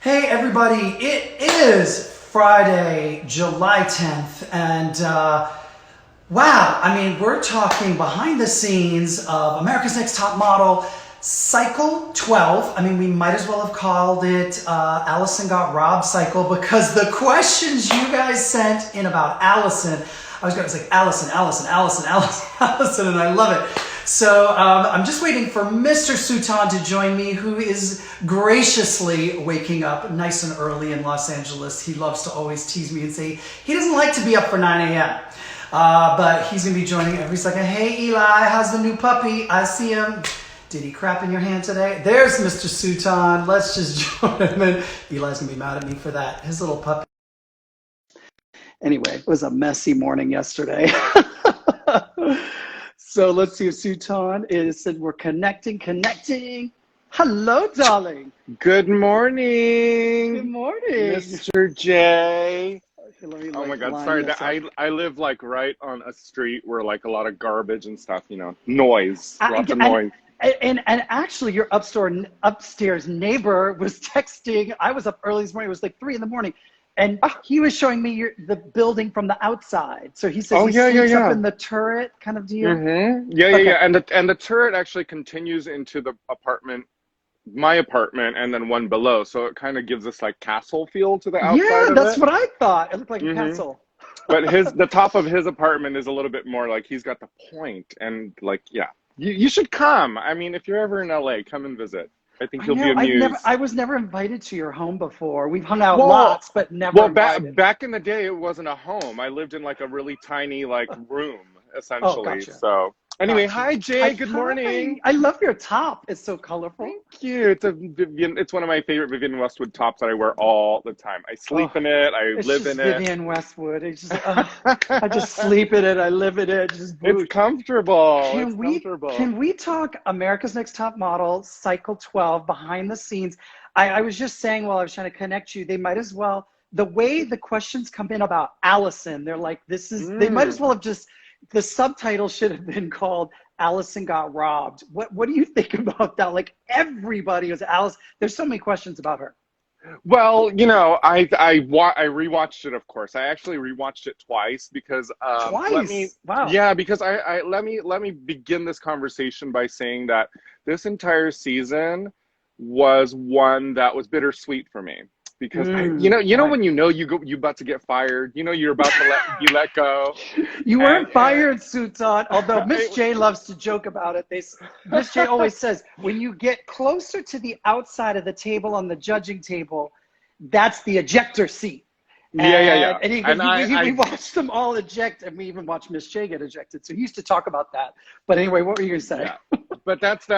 Hey everybody, it is Friday, July 10th, and wow, I mean, we're talking behind the scenes of America's Next Top Model Cycle 12. I mean, we might as well have called it Allison Got Robbed Cycle because the questions you guys sent in about Allison, I was like Allison, and I love it. So I'm just waiting for Mr. Sutan to join me, who is graciously waking up nice and early in Los Angeles. He loves to always tease me and say he doesn't like to be up for 9 a.m. But he's going to be joining every second. Hey, Eli, how's the new puppy? I see him. Did he crap in your hand today? There's Mr. Sutan. Let's just join him. And Eli's going to be mad at me for that. His little puppy. Anyway, it was a messy morning yesterday. So let's see if Sutan is, said we're connecting. Hello, darling. Good morning. Good morning. Mr. J. Okay, oh my God, sorry. I live like right on a street where like a lot of garbage and stuff, you know, noise, lots of noise. And actually your upstairs neighbor was texting. I was up early this morning. It was like 3 a.m. And he was showing me the building from the outside. So he says he sleeps up in the turret kind of deal. Mm-hmm. Yeah. And the turret actually continues into the apartment, my apartment, and then one below. So it kind of gives us like castle feel to the outside. Yeah, that's what I thought. It looked like a castle. But the top of his apartment is a little bit more like he's got the point and like, yeah. You should come. I mean, if you're ever in LA, come and visit. I think you'll be amused. I was never invited to your home before. We've hung out lots, but never invited. Back in the day, it wasn't a home. I lived in like a really tiny like room, essentially. Oh, gotcha. So anyway, hi Jay. Good morning. I love your top. It's so colorful. Thank you. It's one of my favorite Vivienne Westwood tops that I wear all the time. I sleep in it. I live in it. Vivienne Westwood. It's just, I just sleep in it. I live in it. It's comfortable. Can we talk America's Next Top Model Cycle 12 behind the scenes? I was just saying while I was trying to connect you, they might as well, the way the questions come in about Allison, they're like, they might as well have just, the subtitle should have been called Allison Got Robbed. What do you think about that? Like everybody was Alice. There's so many questions about her. Well, you know, I rewatched it, of course. I actually rewatched it twice because twice. Wow. Yeah, because let me begin this conversation by saying that this entire season was one that was bittersweet for me. Because when you about to get fired, you know you're about to let go. You weren't fired, Sutan. Although Miss J loves to joke about it. Miss J always says when you get closer to the outside of the table on the judging table, that's the ejector seat. Yeah. And we watched them all eject, and we even watched Miss J get ejected. So he used to talk about that. But anyway, what were you going to say? Yeah. But that's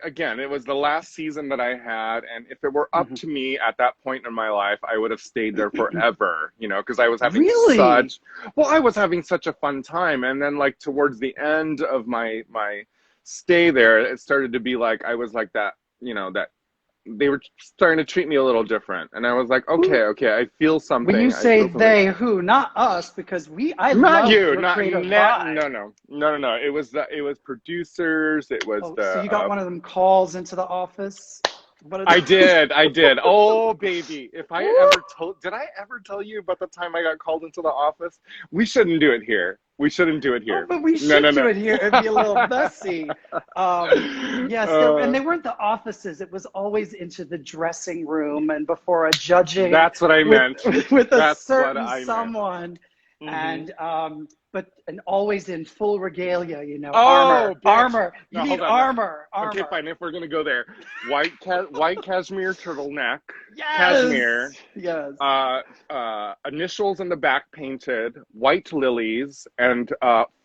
again, it was the last season that I had, and if it were up to me at that point in my life, I would have stayed there forever, you know, because I was having I was having such a fun time. And then like towards the end of my stay there, it started to be like I was like that, you know, that they were starting to treat me a little different, and I was like, okay, I feel something. When you say they, who? Not us, because not you, no. It was producers. It was So you got one of them calls into the office. I did. Oh, baby. Did I ever tell you about the time I got called into the office? We shouldn't do it here. Oh, but we should do it here. It'd be a little messy. Yes, and they weren't the offices. It was always into the dressing room and before a judging. That's what I meant. With a certain someone. And and always in full regalia, you know. Armor. You need armor. Okay, fine. If we're gonna go there, white cashmere turtleneck. Yes. Cashmere. Yes. Initials in the back painted, white lilies, and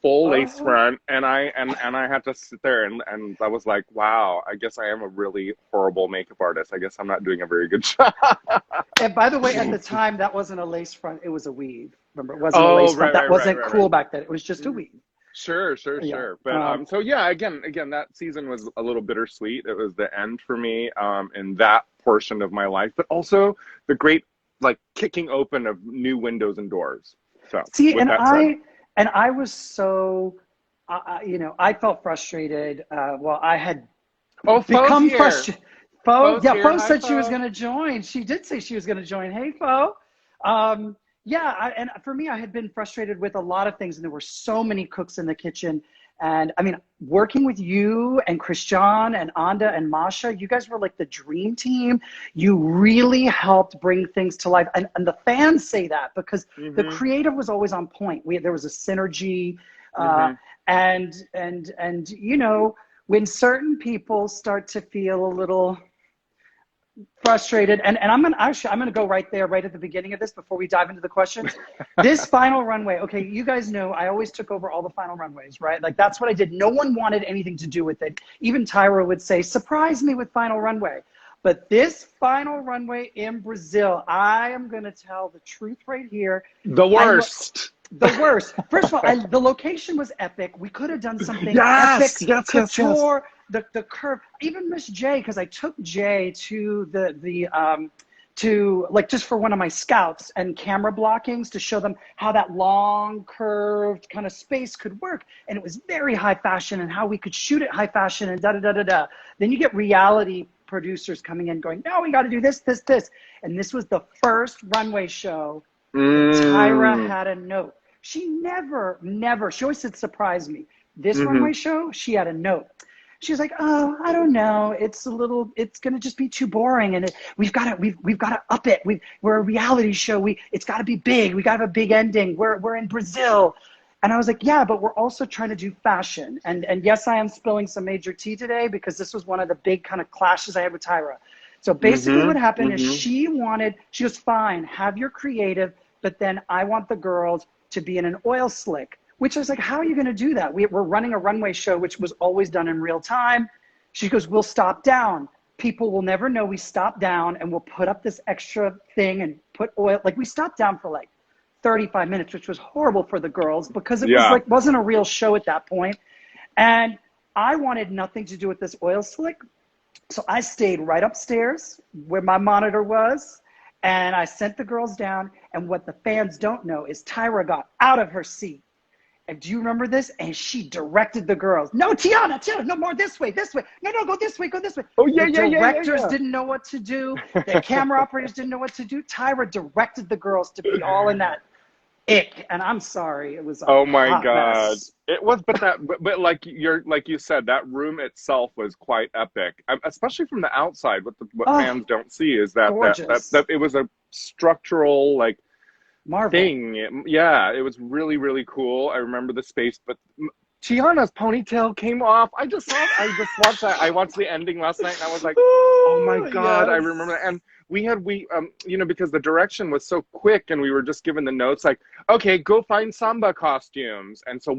full lace front. And I had to sit there and I was like, wow, I guess I am a really horrible makeup artist. I guess I'm not doing a very good job. And by the way, at the time, that wasn't a lace front; it was a weave. Remember, it wasn't a lace front. That wasn't cool back then. It was just a weave. Sure. But so yeah, again, that season was a little bittersweet. It was the end for me in that portion of my life, but also the great like kicking open of new windows and doors. So see, and I was so, you know, I felt frustrated. Well, I had become frustrated. Fo, Fo's yeah, here. Fo Hi, said she was Fo. going to join. She did say she was going to join. Hey, Fo. Yeah, and for me, I had been frustrated with a lot of things, and there were so many cooks in the kitchen. And I mean, working with you and Christian and Anda and Masha, you guys were like the dream team. You really helped bring things to life. And the fans say that because the creative was always on point. There was a synergy. And you know, when certain people start to feel a little frustrated, and I'm gonna go right there, right at the beginning of this before we dive into the questions. This final runway, okay, you guys know I always took over all the final runways, right? Like that's what I did. No one wanted anything to do with it. Even Tyra would say, surprise me with final runway. But this final runway in Brazil, I am gonna tell the truth right here. The worst. The worst. First of all, the location was epic. We could have done something Yes, epic, yes, yes, yes. couture, the curve. Even Miss J, because I took Jay to to like just for one of my scouts and camera blockings to show them how that long curved kind of space could work. And it was very high fashion and how we could shoot it high fashion and da da da da da. Then you get reality producers coming in going, no, we got to do this, this, this. And this was the first runway show. Tyra had a note. She never, she always said, surprise me. This runway show, she had a note. She was like, oh, I don't know. It's going to just be too boring. And we've got to up it. We're a reality show. It's got to be big. We got to have a big ending. We're in Brazil. And I was like, yeah, but we're also trying to do fashion. And yes, I am spilling some major tea today because this was one of the big kind of clashes I had with Tyra. So basically what happened is she was fine, have your creative, but then I want the girls to be in an oil slick, which I was like, how are you going to do that? We're running a runway show, which was always done in real time. She goes, we'll stop down. People will never know we stopped down and we'll put up this extra thing and put oil. Like we stopped down for like 35 minutes, which was horrible for the girls because it wasn't a real show at that point. And I wanted nothing to do with this oil slick. So I stayed right upstairs where my monitor was. And I sent the girls down, and what the fans don't know is Tyra got out of her seat. And do you remember this? And she directed the girls. No, Tiana, no more this way. No, go this way. Oh, yeah, the directors didn't know what to do. The camera operators didn't know what to do. Tyra directed the girls to be all in that ick. And I'm sorry, it was a oh my hot God. mess. It was, but like you said, that room itself was quite epic, especially from the outside. What fans don't see is that it was a structural like Marvel thing. Yeah, it was really, really cool. I remember the space, but Tiana's ponytail came off. I just watched that. I watched the ending last night, and I was like, oh my God, yes. I remember that. And we you know, because the direction was so quick, and we were just given the notes like, okay, go find samba costumes. And so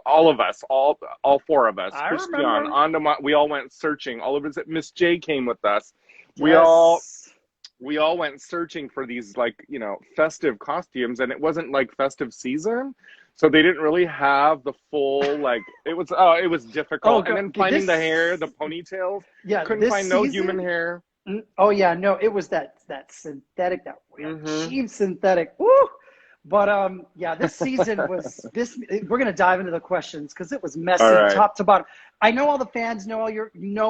all of us, all four of us, Christian, Andama, we all went searching. All of us, Miss J came with us. Yes. We all went searching for these, like, you know, festive costumes, and it wasn't like festive season. So they didn't really have the full, like, it was difficult. And then finding the hair, the ponytails. Yeah. Couldn't find no human hair. Oh yeah, no, it was that synthetic, that real cheap synthetic. Woo! But yeah, this season was we're gonna dive into the questions because it was messy top to bottom. I know all the fans know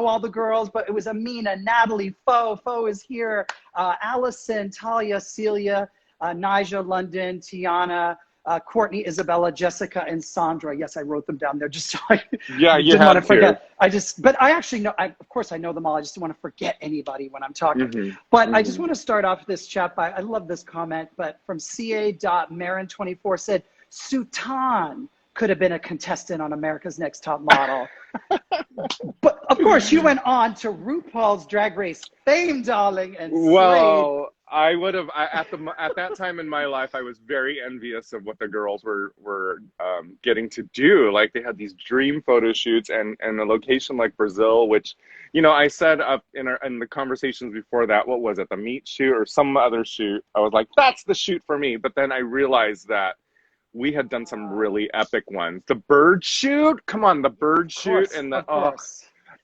all the girls, but it was Amina, Natalie, Fo is here, Allison, Talia, Celia, Nija, London, Tiana, Courtney, Isabella, Jessica, and Sandra. Yes, I wrote them down there just so I didn't want to forget. But I actually know, of course I know them all. I just don't want to forget anybody when I'm talking. But I just want to start off this chat by, I love this comment, but from ca.marin24 said, Sutan could have been a contestant on America's Next Top Model. But of course you went on to RuPaul's Drag Race fame, darling, and well, I would have at that time in my life, I was very envious of what the girls were getting to do. Like they had these dream photo shoots and a location like Brazil, which, you know, I said up in the conversations before that, what was it, the meat shoot or some other shoot? I was like, that's the shoot for me. But then I realized that we had done some really epic ones. The bird shoot, come on, the bird shoot and the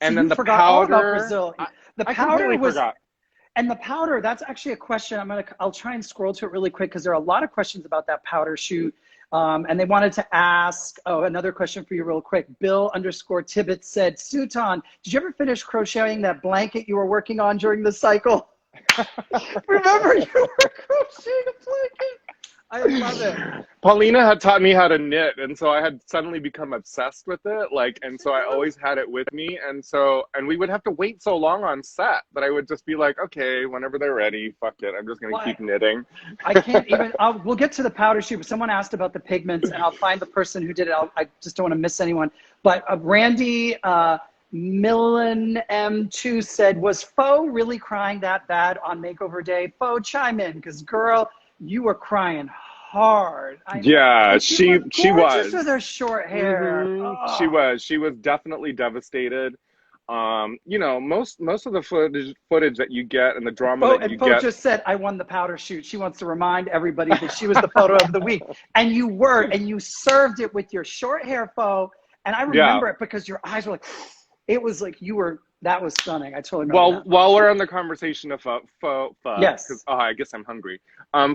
and then the powder. All about Brazil. The powder was. Forgot. And the powder, that's actually a question. I'll try and scroll to it really quick because there are a lot of questions about that powder shoot. And they wanted to ask, another question for you real quick. Bill_Tibbet said, Sutan, did you ever finish crocheting that blanket you were working on during the cycle? Remember, you were crocheting a blanket? I love it. Paulina had taught me how to knit, and so I had suddenly become obsessed with it. And so I always had it with me, and we would have to wait so long on set that I would just be like, okay, whenever they're ready, fuck it, I'm just gonna keep knitting. I can't even. We'll get to the powder shoot, but someone asked about the pigments, and I'll find the person who did it. I just don't want to miss anyone. But Randy Millen M2 said, was Fo really crying that bad on Makeover Day? Fo, chime in, because girl, you were crying hard. Yeah, she was with her short hair. Oh. She was definitely devastated. You know, most of the footage that you get and the drama that you get. Just said, I won the powder shoot. She wants to remind everybody that she was the photo of the week, and you served it with your short hair, Fo. And I remember it because your eyes were like, it was like that was stunning. I totally remember that. While we're on the conversation of pho, yes, because I guess I'm hungry.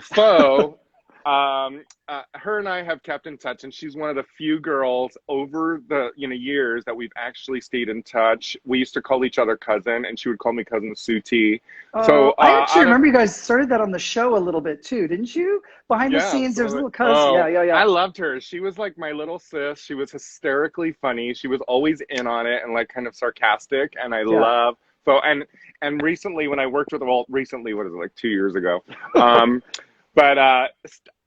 Pho, her and I have kept in touch, and she's one of the few girls over the years that we've actually stayed in touch. We used to call each other cousin, and she would call me cousin Suti. So I actually remember you guys started that on the show a little bit too, didn't you? Behind the scenes, there's a little cousin. Yeah. I loved her. She was like my little sis. She was hysterically funny. She was always in on it and like kind of sarcastic. And I love so and recently when I worked with recently, what is it, like 2 years ago? But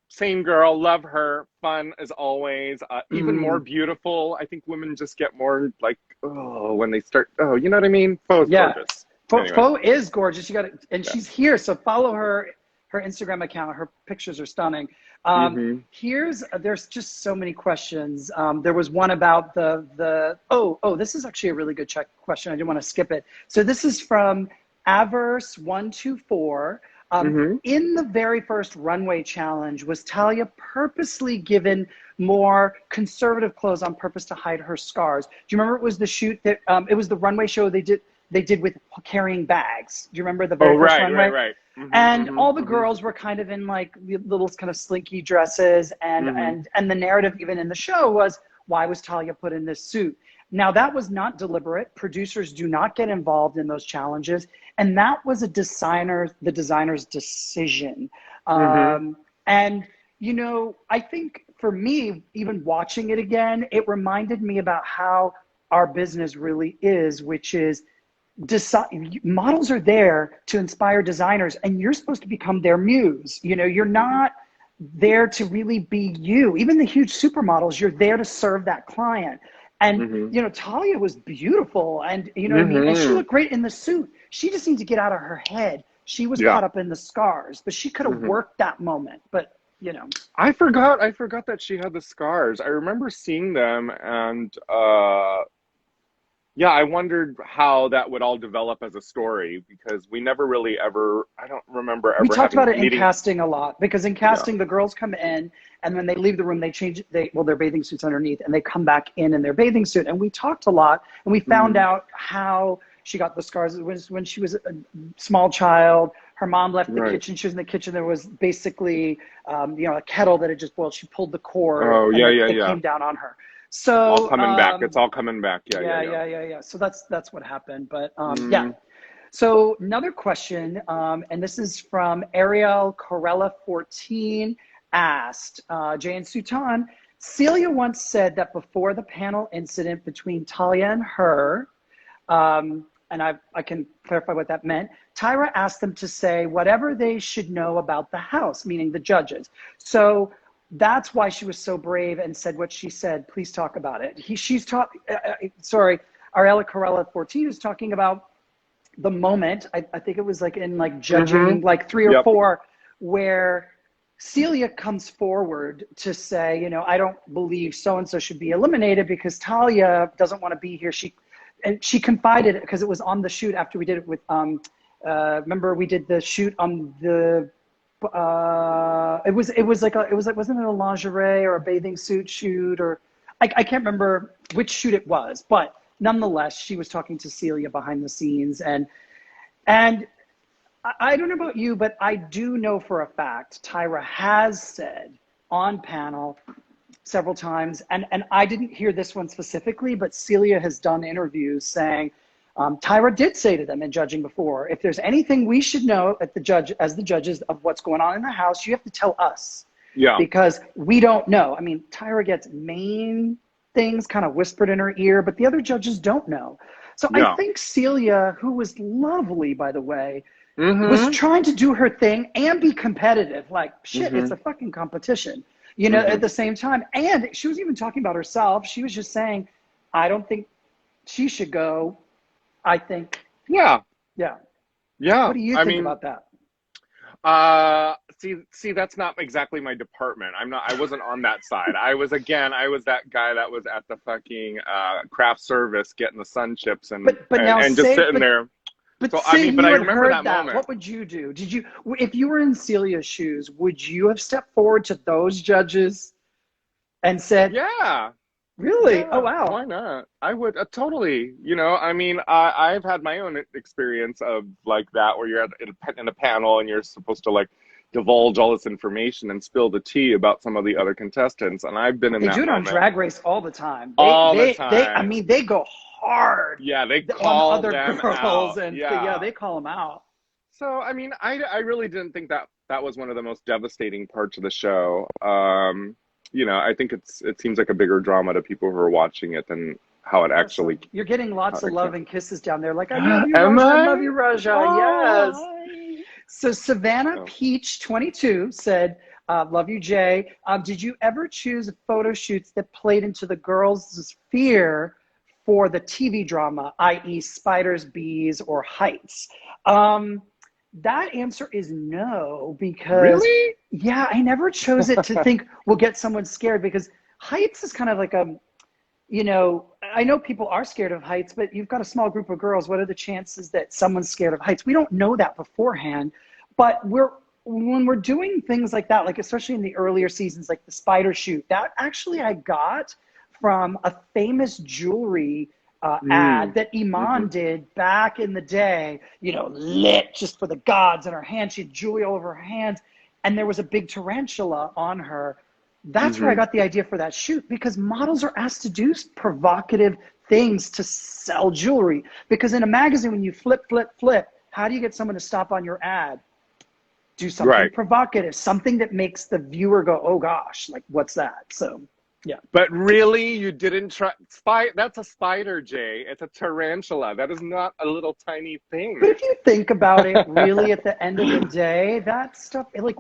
same girl, love her, fun as always, even more beautiful. I think women just get more like, when they start, you know what I mean? Pho's gorgeous. Pho is gorgeous. You got it, and she's here, so follow her Instagram account. Her pictures are stunning. There's just so many questions. There was one about this is actually a really good question. I didn't want to skip it. So this is from Averse124. In the very first runway challenge, was Talia purposely given more conservative clothes on purpose to hide her scars? Do you remember it was the shoot that it was the runway show they did with carrying bags? Do you remember the very first runway? Right. And all the girls were kind of in like little kind of slinky dresses, and the narrative even in the show was, why was Talia put in this suit? Now that was not deliberate. Producers do not get involved in those challenges, and that was the designer's decision. And I think for me, even watching it again, it reminded me about how our business really is, which is models are there to inspire designers, and you're supposed to become their muse. You're not there to really be you. Even the huge supermodels, you're there to serve that client. And Talia was beautiful, and what I mean, and she looked great in the suit. She just needed to get out of her head. She was caught up in the scars, but she could have worked that moment. But I forgot that she had the scars. I remember seeing them, and I wondered how that would all develop as a story, because we never really ever, I don't remember ever. We talked about it in casting a lot, because in casting, the girls come in, and when they leave the room, they change, their bathing suits underneath, and they come back in their bathing suit. And we talked a lot, and we found out how she got the scars. It was when she was a small child. Her mom left the kitchen. She was in the kitchen. There was basically, a kettle that had just boiled. She pulled the cord. It came down on her. So all coming back. It's all coming back. Yeah. So that's what happened. But So another question, and this is from Ariel Corella 14, asked, Jay and Sutan, Celia once said that before the panel incident between Talia and her, and I can clarify what that meant, Tyra asked them to say whatever they should know about the house, meaning the judges. So that's why she was so brave and said what she said. Please talk about it. Ariella Corella 14 is talking about the moment, I think it was like in like judging like 3 or 4, where Celia comes forward to say, I don't believe so-and-so should be eliminated because Talia doesn't want to be here. She confided, because it was on the shoot after we did it with, remember we did the shoot on the, wasn't it a lingerie or a bathing suit shoot, or I can't remember which shoot it was, but nonetheless, she was talking to Celia behind the scenes, and I don't know about you, but I do know for a fact Tyra has said on panel several times, and I didn't hear this one specifically, but Celia has done interviews saying Tyra did say to them in judging before, if there's anything we should know as the judges of what's going on in the house, you have to tell us. Yeah. Because we don't know. I mean, Tyra gets main things kind of whispered in her ear, but the other judges don't know. So I think Celia, who was lovely, by the way, was trying to do her thing and be competitive. Like, shit, it's a fucking competition, you know, at the same time. And she was even talking about herself. She was just saying, I don't think she should go. I think. Yeah. Yeah. Yeah. What do you think about that? See, that's not exactly my department. I wasn't on that side. I was that guy that was at the fucking craft service getting the sun chips and just sitting there. But so, say but I you had remember heard that moment. What would you do? If you were in Celia's shoes, would you have stepped forward to those judges and said, yeah. Really? Yeah, oh, wow. Why not? I would totally, you know, I mean, I've had my own experience of like that, where you're in a panel and you're supposed to like divulge all this information and spill the tea about some of the other contestants. And I've been in that They do it moment. on Drag Race all the time. The time. I mean, they go hard. Yeah, they call on other them girls out. And yeah, they call them out. So, I mean, I really didn't think that was one of the most devastating parts of the show. You know, I think it seems like a bigger drama to people who are watching it than how it actually. You're getting lots of love and kisses down there. Like, I love you, Raja. I love you, Raja. Oh, yes. So Savannah Peach 22 said, love you, Jay. Did you ever choose photo shoots that played into the girls' fear for the TV drama, i.e. spiders, bees, or heights? That answer is no, because really? Yeah, I never chose it to think we'll get someone scared, because heights is kind of like you know, I know people are scared of heights, but you've got a small group of girls. What are the chances that someone's scared of heights? We don't know that beforehand, but when we're doing things like that, like especially in the earlier seasons, like the spider shoot, that actually I got from a famous jewelry ad that Iman did back in the day, you know, lit just for the gods in her hand. She had jewelry all over her hands, and there was a big tarantula on her. That's where I got the idea for that shoot, because models are asked to do provocative things to sell jewelry. Because in a magazine, when you flip, how do you get someone to stop on your ad? Do something provocative, something that makes the viewer go, oh gosh, like what's that? So. Yeah. But really, you didn't try. That's a spider, Jay. It's a tarantula. That is not a little tiny thing. But if you think about it, really, at the end of the day, that stuff, like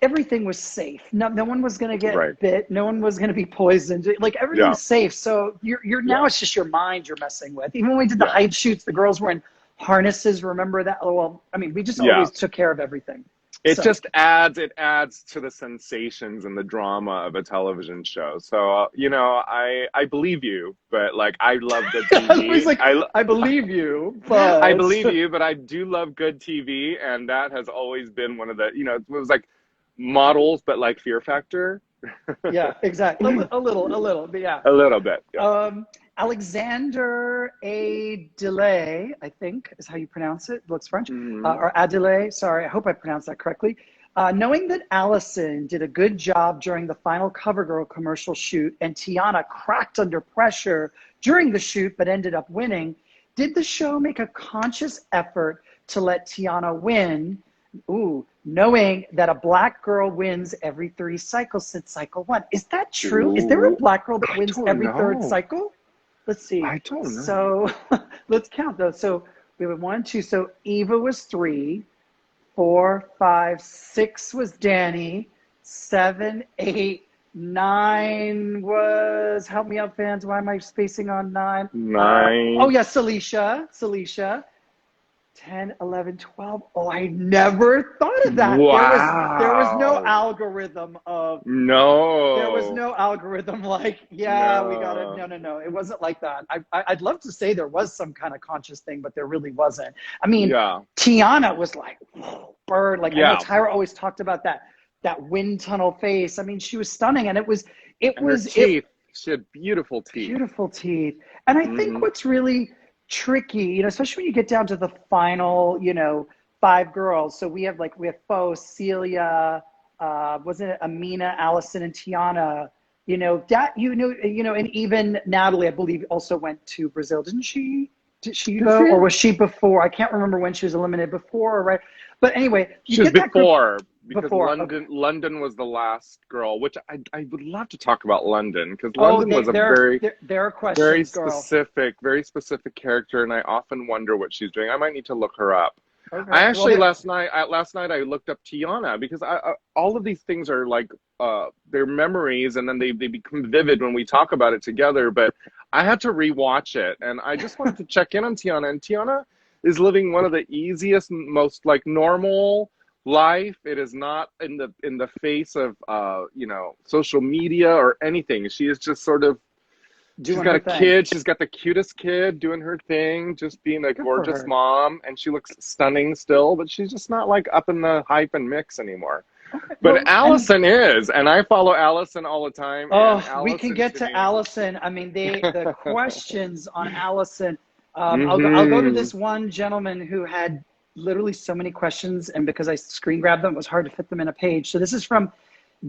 everything was safe. No one was going to get bit. No one was going to be poisoned. Like everything was safe. So you're now it's just your mind you're messing with. Even when we did the height shoots, the girls were in harnesses. Remember that? Well, I mean, we just always took care of everything. It just adds to the sensations and the drama of a television show. So, you know, I believe you, but like, I love good TV. He's like, I believe you, but. I believe you, but I do love good TV. And that has always been one of the, you know, it was like models, but like Fear Factor. Yeah, exactly. A little, but yeah. A little bit. Yeah. Alexander A. Delay, I think is how you pronounce it. Looks French. Or Adelaide. Sorry, I hope I pronounced that correctly. Knowing that Allison did a good job during the final CoverGirl commercial shoot and Tiana cracked under pressure during the shoot but ended up winning, did the show make a conscious effort to let Tiana win? Knowing that a black girl wins every 3 cycles since cycle 1. Is that true? Is there a black girl that wins every 3rd cycle? Let's see. I don't know. So let's count those. So we have 1, 2. So Eva was 3, 4, 5, 6 was Danny, 7, 8, 9 was, help me out, fans. Why am I spacing on 9? 9. Oh yeah, Celicia. 10, 11, 12. Oh, I never thought of that. Wow. There was no algorithm of. No. There was no algorithm like, we got it. No. It wasn't like that. I'd love to say there was some kind of conscious thing, but there really wasn't. I mean, Tiana was like, bird. Like, I know Tyra always talked about that wind tunnel face. I mean, she was stunning. And it was teeth. She had beautiful teeth. Beautiful teeth. And I think what's really tricky, you know, especially when you get down to the final, you know, 5 girls. So we have Fo, Celia, wasn't it Amina, Allison, and Tiana? And even Natalie, I believe, also went to Brazil, didn't she? Did she go, or was she before? I can't remember when she was eliminated, before or right. But anyway, she was before, because okay. London was the last girl, which I would love to talk about London, because London was there are questions, very specific character, and I often wonder what she's doing. I might need to look her up. Okay. I actually last night I looked up Tiana, because all of these things are like they're memories, and then they become vivid when we talk about it together. But I had to rewatch it, and I just wanted to check in on Tiana. And Tiana is living one of the easiest, most like normal life. It is not in the face of social media or anything. She is just sort of. She's got a kid. She's got the cutest kid doing her thing, just being a gorgeous mom, and she looks stunning still, but she's just not like up in the hype and mix anymore. Okay. But Allison is, and I follow Allison all the time. Oh, we can get to Allison. I mean, the questions on Allison. I'll go to this one gentleman who had literally so many questions, and because I screen grabbed them, it was hard to fit them in a page. So this is from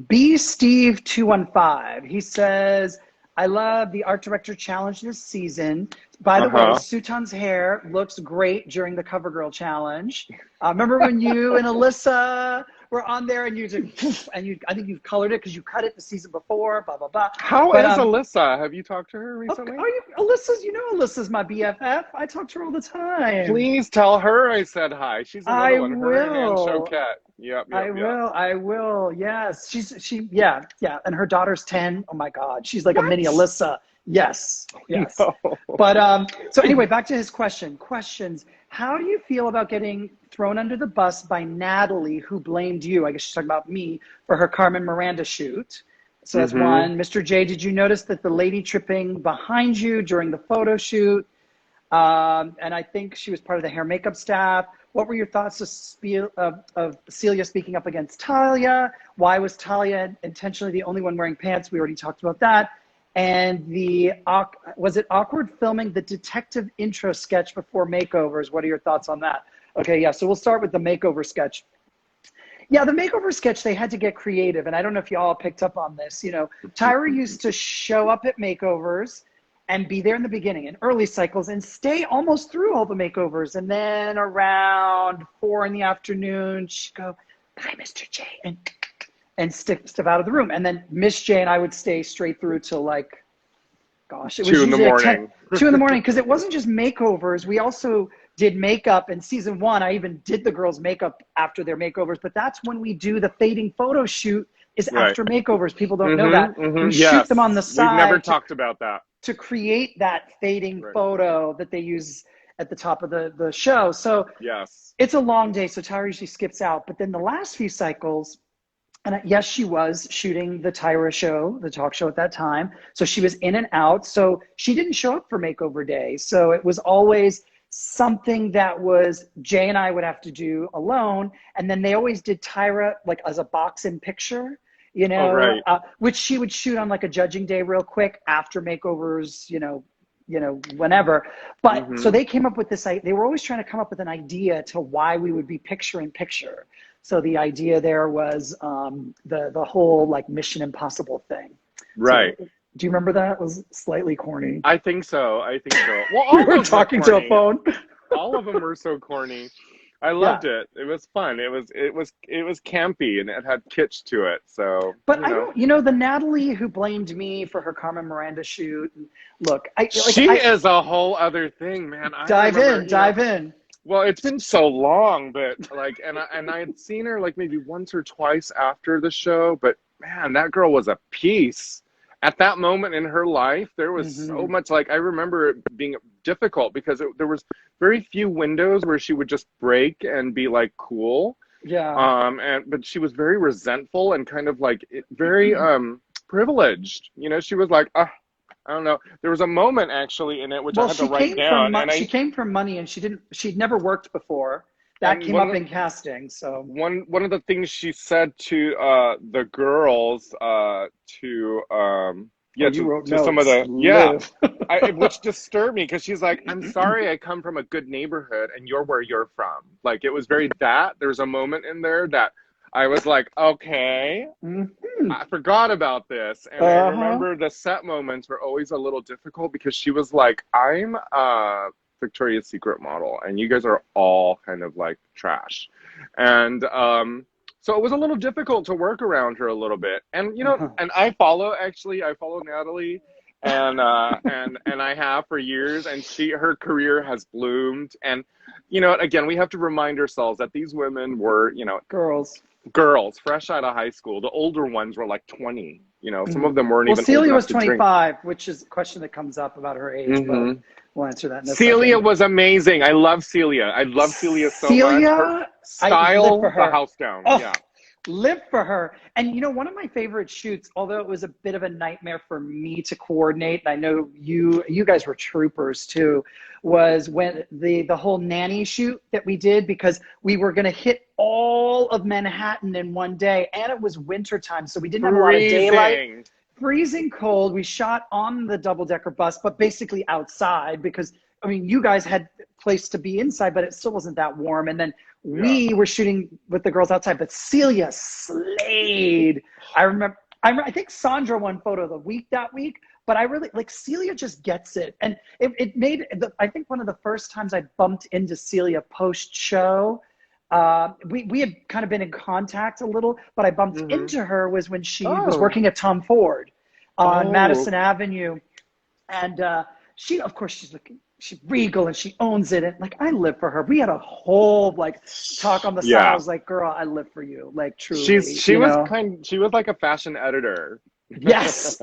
B Steve 215. He says, I love the art director challenge this season. By the way, Sutan's hair looks great during the CoverGirl challenge. Remember when you and Alyssa were on there, and I think you've colored it because you cut it the season before, blah, blah, blah. How is Alyssa? Have you talked to her recently? Alyssa's my BFF. I talk to her all the time. Please tell her I said hi. She's another one. Her and Choquette. Yep, I will. Yes. Yeah. And her daughter's 10. Oh my God. She's like a mini Alyssa. Yes. No. But so anyway, back to his questions. How do you feel about getting thrown under the bus by Natalie, who blamed you? I guess she's talking about me for her Carmen Miranda shoot. So that's one. Mr. J, did you notice that the lady tripping behind you during the photo shoot? And I think she was part of the hair makeup staff. What were your thoughts of Celia speaking up against Talia? Why was Talia intentionally the only one wearing pants? We already talked about that. And was it awkward filming the detective intro sketch before makeovers? What are your thoughts on that? Okay, yeah, so we'll start with the makeover sketch. Yeah, the makeover sketch, they had to get creative. And I don't know if you all picked up on this. Tyra used to show up at makeovers and be there in the beginning in early cycles and stay almost through all the makeovers. And then around 4 in the afternoon, she'd go, bye, Mr. J, and step out of the room. And then Miss J and I would stay straight through till it was 2 in the morning. 2 in the morning, because it wasn't just makeovers. We also did makeup. In season 1, I even did the girls' makeup after their makeovers. But that's when we do the fading photo shoot is after makeovers. People don't know that. We shoot them on the side. We've never talked about that. To create that fading photo that they use at the top of the show. So it's a long day. So Tyra usually skips out. But then the last few cycles, and yes, she was shooting the Tyra show, the talk show at that time. So she was in and out. So she didn't show up for makeover day. So it was always something that was Jay and I would have to do alone. And then they always did Tyra as a box in picture, which she would shoot on a judging day real quick after makeovers, whenever. But so they came up with this, they were always trying to come up with an idea to why we would be picture in picture. So the idea there was the whole Mission Impossible thing. Right. So, do you remember that? It was slightly corny. I think so. Well, all we were talking to a phone. All of them were so corny. I loved it. It was fun. It was campy, and it had kitsch to it. So, but the Natalie who blamed me for her Carmen Miranda shoot. Look, she is a whole other thing, man. Dive in. Well, it's been so long, but and I had seen her maybe once or twice after the show, but man, that girl was a piece. At that moment in her life, there was so much, I remember it being difficult because there was very few windows where she would just break and be cool. Yeah. But she was very resentful and kind of very privileged. She was I don't know. There was a moment actually in it which I had to write down. She came from money, and she'd never worked before. That came up in casting. So one of the things she said to the girls to some of the which disturbed me, because she's like, I'm sorry, I come from a good neighborhood and you're where you're from. It was very that. There's a moment in there that I was like, okay, I forgot about this. And I remember the set moments were always a little difficult because she was like, I'm a Victoria's Secret model and you guys are all kind of like trash. And so it was a little difficult to work around her a little bit. And, you know, and I follow Natalie and I have for years, and her career has bloomed. And, you know, again, we have to remind ourselves that these women were, you know, girls fresh out of high school. The older ones were like 20, you know, some of them weren't even Celia old was 25, which is a question that comes up about her age, but we'll answer that in a Celia second. was amazing. I love Celia. I love Celia so much. Her style, the house down. Yeah. Live for her. And you know, one of my favorite shoots, although it was a bit of a nightmare for me to coordinate, and I know you guys were troopers too, was when the whole nanny shoot that we did, because we were going to hit all of Manhattan in one day, and it was wintertime, so we didn't have a lot of daylight. Freezing cold. We shot on the double-decker bus, but basically outside, because I mean, you guys had place to be inside, but it still wasn't that warm. And then we were shooting with the girls outside, but Celia slayed. I think Sandra won photo of the week that week, but I really like Celia just gets it. And it made, I think one of the first times I bumped into Celia post show, we had kind of been in contact a little, but I bumped into her was when she was working at Tom Ford on Madison Avenue. And she, of course, she's regal and she owns it. And like, I live for her. We had a whole like talk on the side. I was like, girl, I live for you. Like truly. She was like a fashion editor. Yes.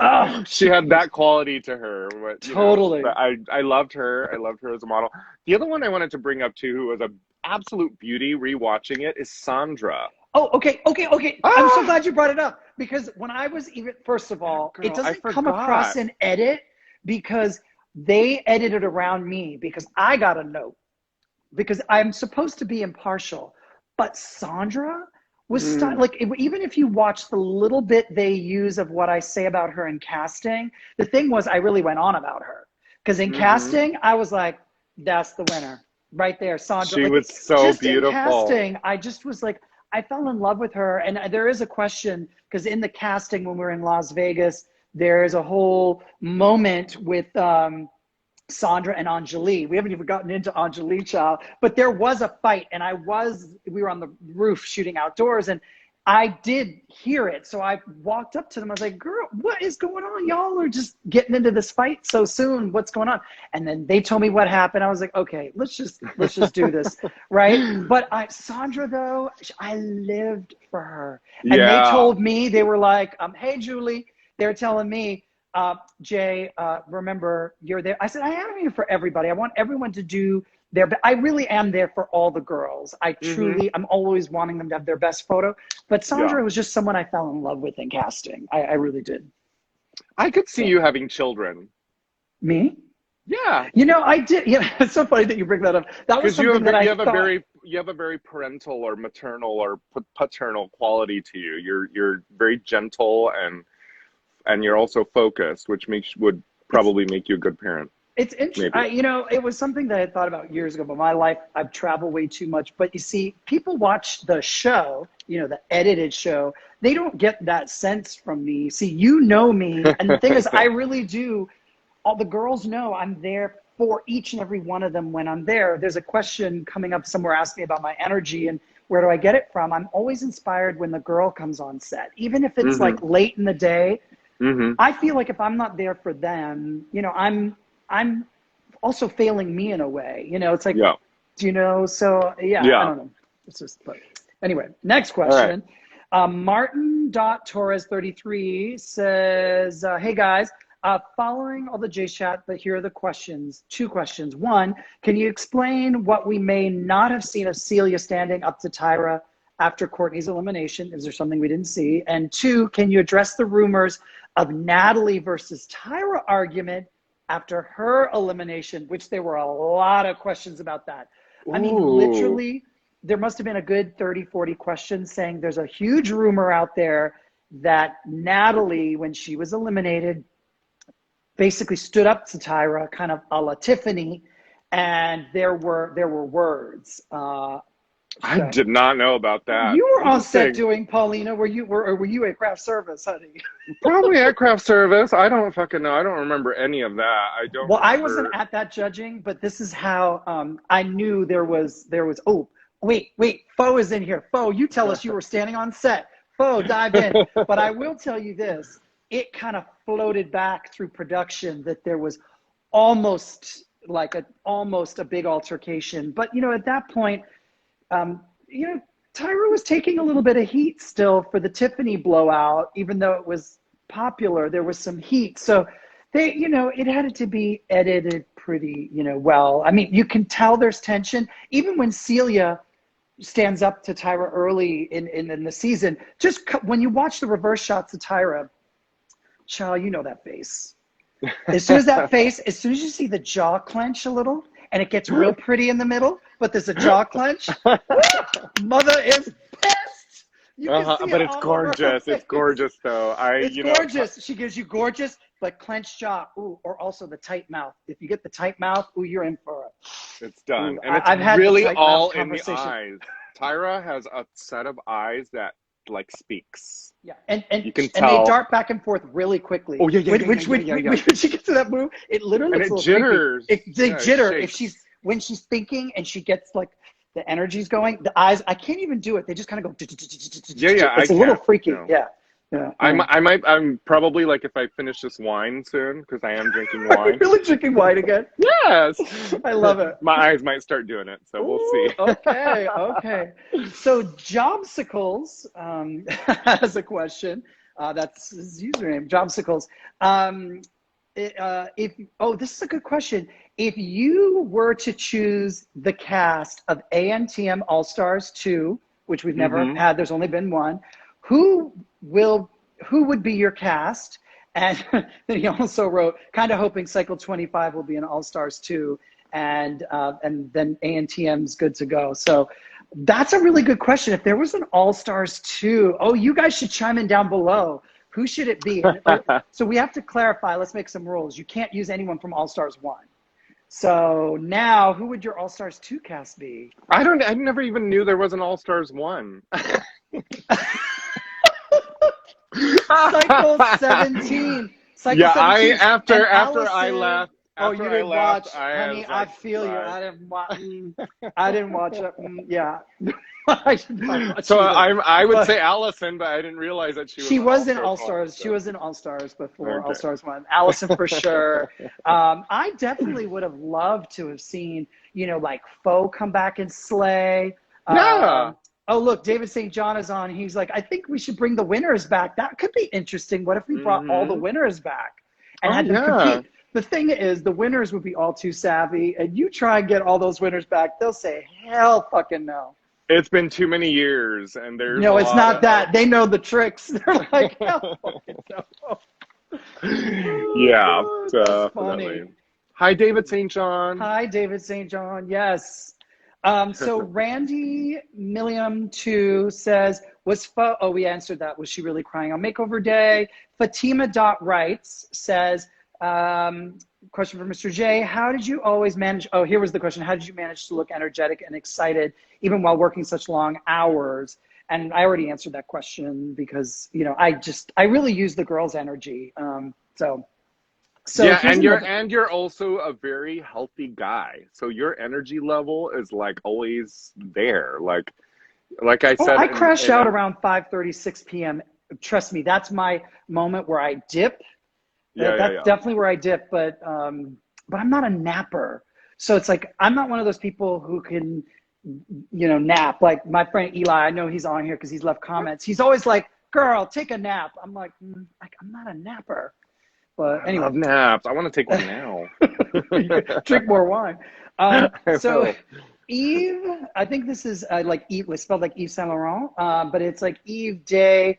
She had that quality to her. Totally. But I loved her. I loved her as a model. The other one I wanted to bring up too, who was an absolute beauty rewatching it, is Sandra. Oh, okay. I'm so glad you brought it up, because when I was even, first of all, it doesn't come across in edit because they edited around me, because I got a note, because I'm supposed to be impartial, but Sandra was even if you watch the little bit they use of what I say about her in casting, the thing was I really went on about her, because in casting I was like, that's the winner right there, Sandra. She was so just beautiful. In casting, I just was like, I fell in love with her. And there is a question, because in the casting when we were in Las Vegas, there's a whole moment with Sandra and Anjali. We haven't even gotten into Anjali, child, but there was a fight, and we were on the roof shooting outdoors, and I did hear it. So I walked up to them. I was like, girl, what is going on? Y'all are just getting into this fight so soon. What's going on? And then they told me what happened. I was like, okay, let's just do this. Right. But Sandra, though, I lived for her. And they told me, they were like, hey, Julie, they're telling me, Jay, remember, you're there. I said, I am here for everybody. I want everyone to do I really am there for all the girls. I truly, I'm always wanting them to have their best photo. But Sandra was just someone I fell in love with in casting. I really did. I could see you having children. Me? Yeah. You know, I did. Yeah, it's so funny that you bring that up. That was something that I thought. You have a very parental or maternal or paternal quality to you. You're very gentle and you're also focused, which would probably make you a good parent. It's interesting. You know, it was something that I thought about years ago, but my life, I've traveled way too much. But you see, people watch the show, you know, the edited show. They don't get that sense from me. See, you know me. And the thing is, I really do. All the girls know I'm there for each and every one of them when I'm there. There's a question coming up somewhere asking me about my energy and where do I get it from? I'm always inspired when the girl comes on set, even if it's like late in the day. I feel like if I'm not there for them, you know, I'm also failing me in a way, you know, it's like, you know, so I don't know. It's just, but anyway, next question. Right. Martin.Torres33 says, hey guys, following all the J chat, but here are the questions, 2 questions. 1, can you explain what we may not have seen of Celia standing up to Tyra after Courtney's elimination? Is there something we didn't see? And 2, can you address the rumors of Natalie versus Tyra argument after her elimination, which there were a lot of questions about that. Ooh. I mean, literally, there must have been a good 30, 40 questions saying there's a huge rumor out there that Natalie, when she was eliminated, basically stood up to Tyra, kind of a la Tiffany, and there were words. I did not know about that. You were on set doing Paulina. Were you at craft service, honey? Probably at craft service. I don't fucking know. I don't remember any of that. I don't. Well, remember. I wasn't at that judging, but this is how I knew there was. Oh, wait, Fo is in here. Fo, you tell us you were standing on set. Fo, dive in. But I will tell you this: it kind of floated back through production that there was almost a big altercation. But at that point, Tyra was taking a little bit of heat still for the Tiffany blowout, even though it was popular. There was some heat, so they, it had to be edited pretty, well. I mean, you can tell there's tension, even when Celia stands up to Tyra early in the season. Just when you watch the reverse shots of Tyra, child, that face. As soon as you see the jaw clench a little, and it gets real pretty in the middle, but there's a jaw clench. Mother is pissed. But it's gorgeous. It's gorgeous, though. It's gorgeous. She gives you gorgeous, but clenched jaw. Ooh, or also the tight mouth. If you get the tight mouth, ooh, you're in for it. It's done. Ooh, and it's I've had really all in the eyes. Tyra has a set of eyes that speaks. Yeah, and you can tell. And they dart back and forth really quickly. Oh yeah. When she gets to that move, it literally looks a little jitters. Creepy. They jitter when she's thinking and she gets like the energy's going. The eyes, I can't even do it. They just kind of go. Yeah. It's a little freaky. Yeah. I'm probably like, if I finish this wine soon, because I am drinking wine. Are you really drinking wine again? Yes. I love it. My eyes might start doing it, so we'll see. Okay. So Jobsicles has a question. That's his username, Jobsicles. This is a good question. If you were to choose the cast of ANTM All-Stars 2, which we've never had, there's only been one, who would be your cast? And then he also wrote, kind of hoping Cycle 25 will be an All-Stars 2, and then ANTM's good to go. So that's a really good question. If there was an All-Stars 2, you guys should chime in down below. Who should it be? So we have to clarify. Let's make some rules. You can't use anyone from All-Stars 1. So now, who would your All-Stars 2 cast be? I never even knew there was an All-Stars 1. Cycle 17. After I left. You didn't watch, honey. I feel you. I didn't watch. I didn't watch it. Yeah. I did not watch so either. I would say Allison, but I didn't realize that she was in All-Stars. She was in All-Stars before All-Stars 1. Allison for sure. I definitely would have loved to have seen, like Fo come back and slay. Yeah. Oh, look, David St. John is on. He's like, I think we should bring the winners back. That could be interesting. What if we brought all the winners back and had them compete? The thing is, the winners would be all too savvy, and you try and get all those winners back, they'll say, hell fucking no. It's been too many years, and there's no, it's not that. They know the tricks. They're like, hell fucking no. Yeah, that's funny. Funny. Hi, David St. John. Hi, David St. John. Yes. So Randy Milliam 2 says, we answered that. Was she really crying on Makeover Day? Fatima.writes says, question for Mr. J. How did you always manage? Oh, here was the question. How did you manage to look energetic and excited even while working such long hours? And I already answered that question because, I really use the girls' energy. So yeah, and you're also a very healthy guy. So your energy level is like always there. Like I said, I crash out around 5:30, 6 p.m. Trust me, that's my moment where I dip. That's definitely where I dip, but I'm not a napper. So it's like, I'm not one of those people who can, nap. Like my friend Eli, I know he's on here because he's left comments. He's always like, girl, take a nap. I'm like, I'm not a napper. But anyway. I love naps. I want to take one now. Drink more wine. So Eve, I think this is like Eve, it's spelled like Yves Saint Laurent, but it's like Yves de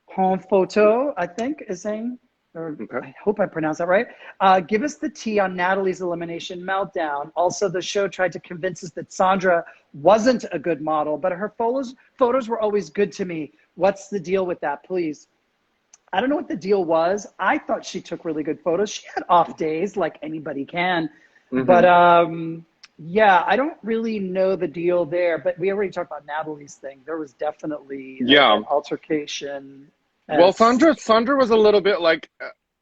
Home Photo, I think is saying. I hope I pronounced that right. Give us the tea on Natalie's elimination meltdown. Also, the show tried to convince us that Sandra wasn't a good model, but her photos were always good to me. What's the deal with that, please? I don't know what the deal was. I thought she took really good photos. She had off days like anybody can. But Yeah, I don't really know the deal there, but we already talked about Natalie's thing. There was definitely Yeah. an altercation. Well, As Sandra was a little bit like,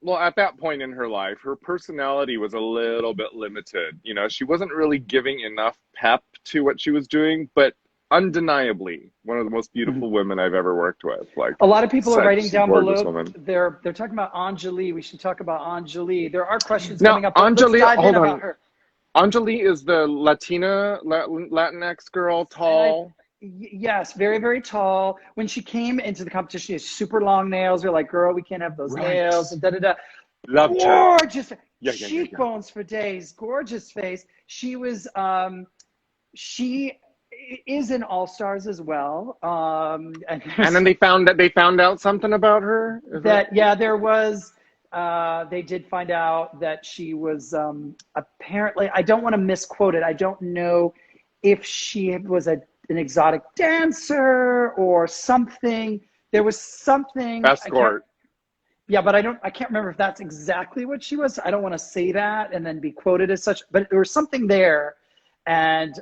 well, at that point in her life, her personality was a little bit limited. You know, she wasn't really giving enough pep to what she was doing, but undeniably one of the most beautiful women I've ever worked with. Like, a lot of people are writing such a down gorgeous below, woman. they're talking about Anjali. We should talk about Anjali. There are questions Now, coming up, but let's Anjali, dive in hold about on. her. Anjali is the Latinx girl, tall. Yes, very, very tall. When she came into the competition, she has super long nails. We're like, girl, we can't have those Right. nails. And da da da. Loved her. Gorgeous Yeah. cheekbones for days. Gorgeous face. She was. She is in All Stars as well. And then they found out something about her. Yeah, there was. They did find out that she was apparently. I don't want to misquote it. I don't know if she was an exotic dancer or something. There was something. Escort. Yeah, but I can't remember if that's exactly what she was. I don't want to say that and then be quoted as such, but there was something there. And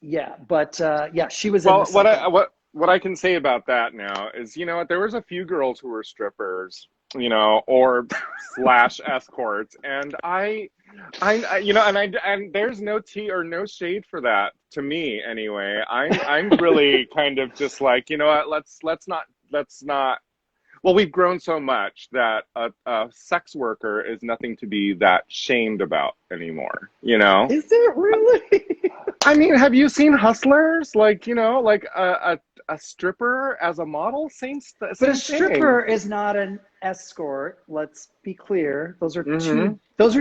yeah, but yeah, she was Well, in the what I can say about that now is, you know what, there was a few girls who were strippers, you know, or slash escorts, and I you know, and there's no tea or no shade for that to me anyway. I'm really kind of just like, you know what, let's not. Well, we've grown so much that a sex worker is nothing to be that shamed about anymore, you know? Is it really? I mean, have you seen Hustlers? Like, you know, like a stripper as a model? But a stripper is not an escort. Let's be clear. Those are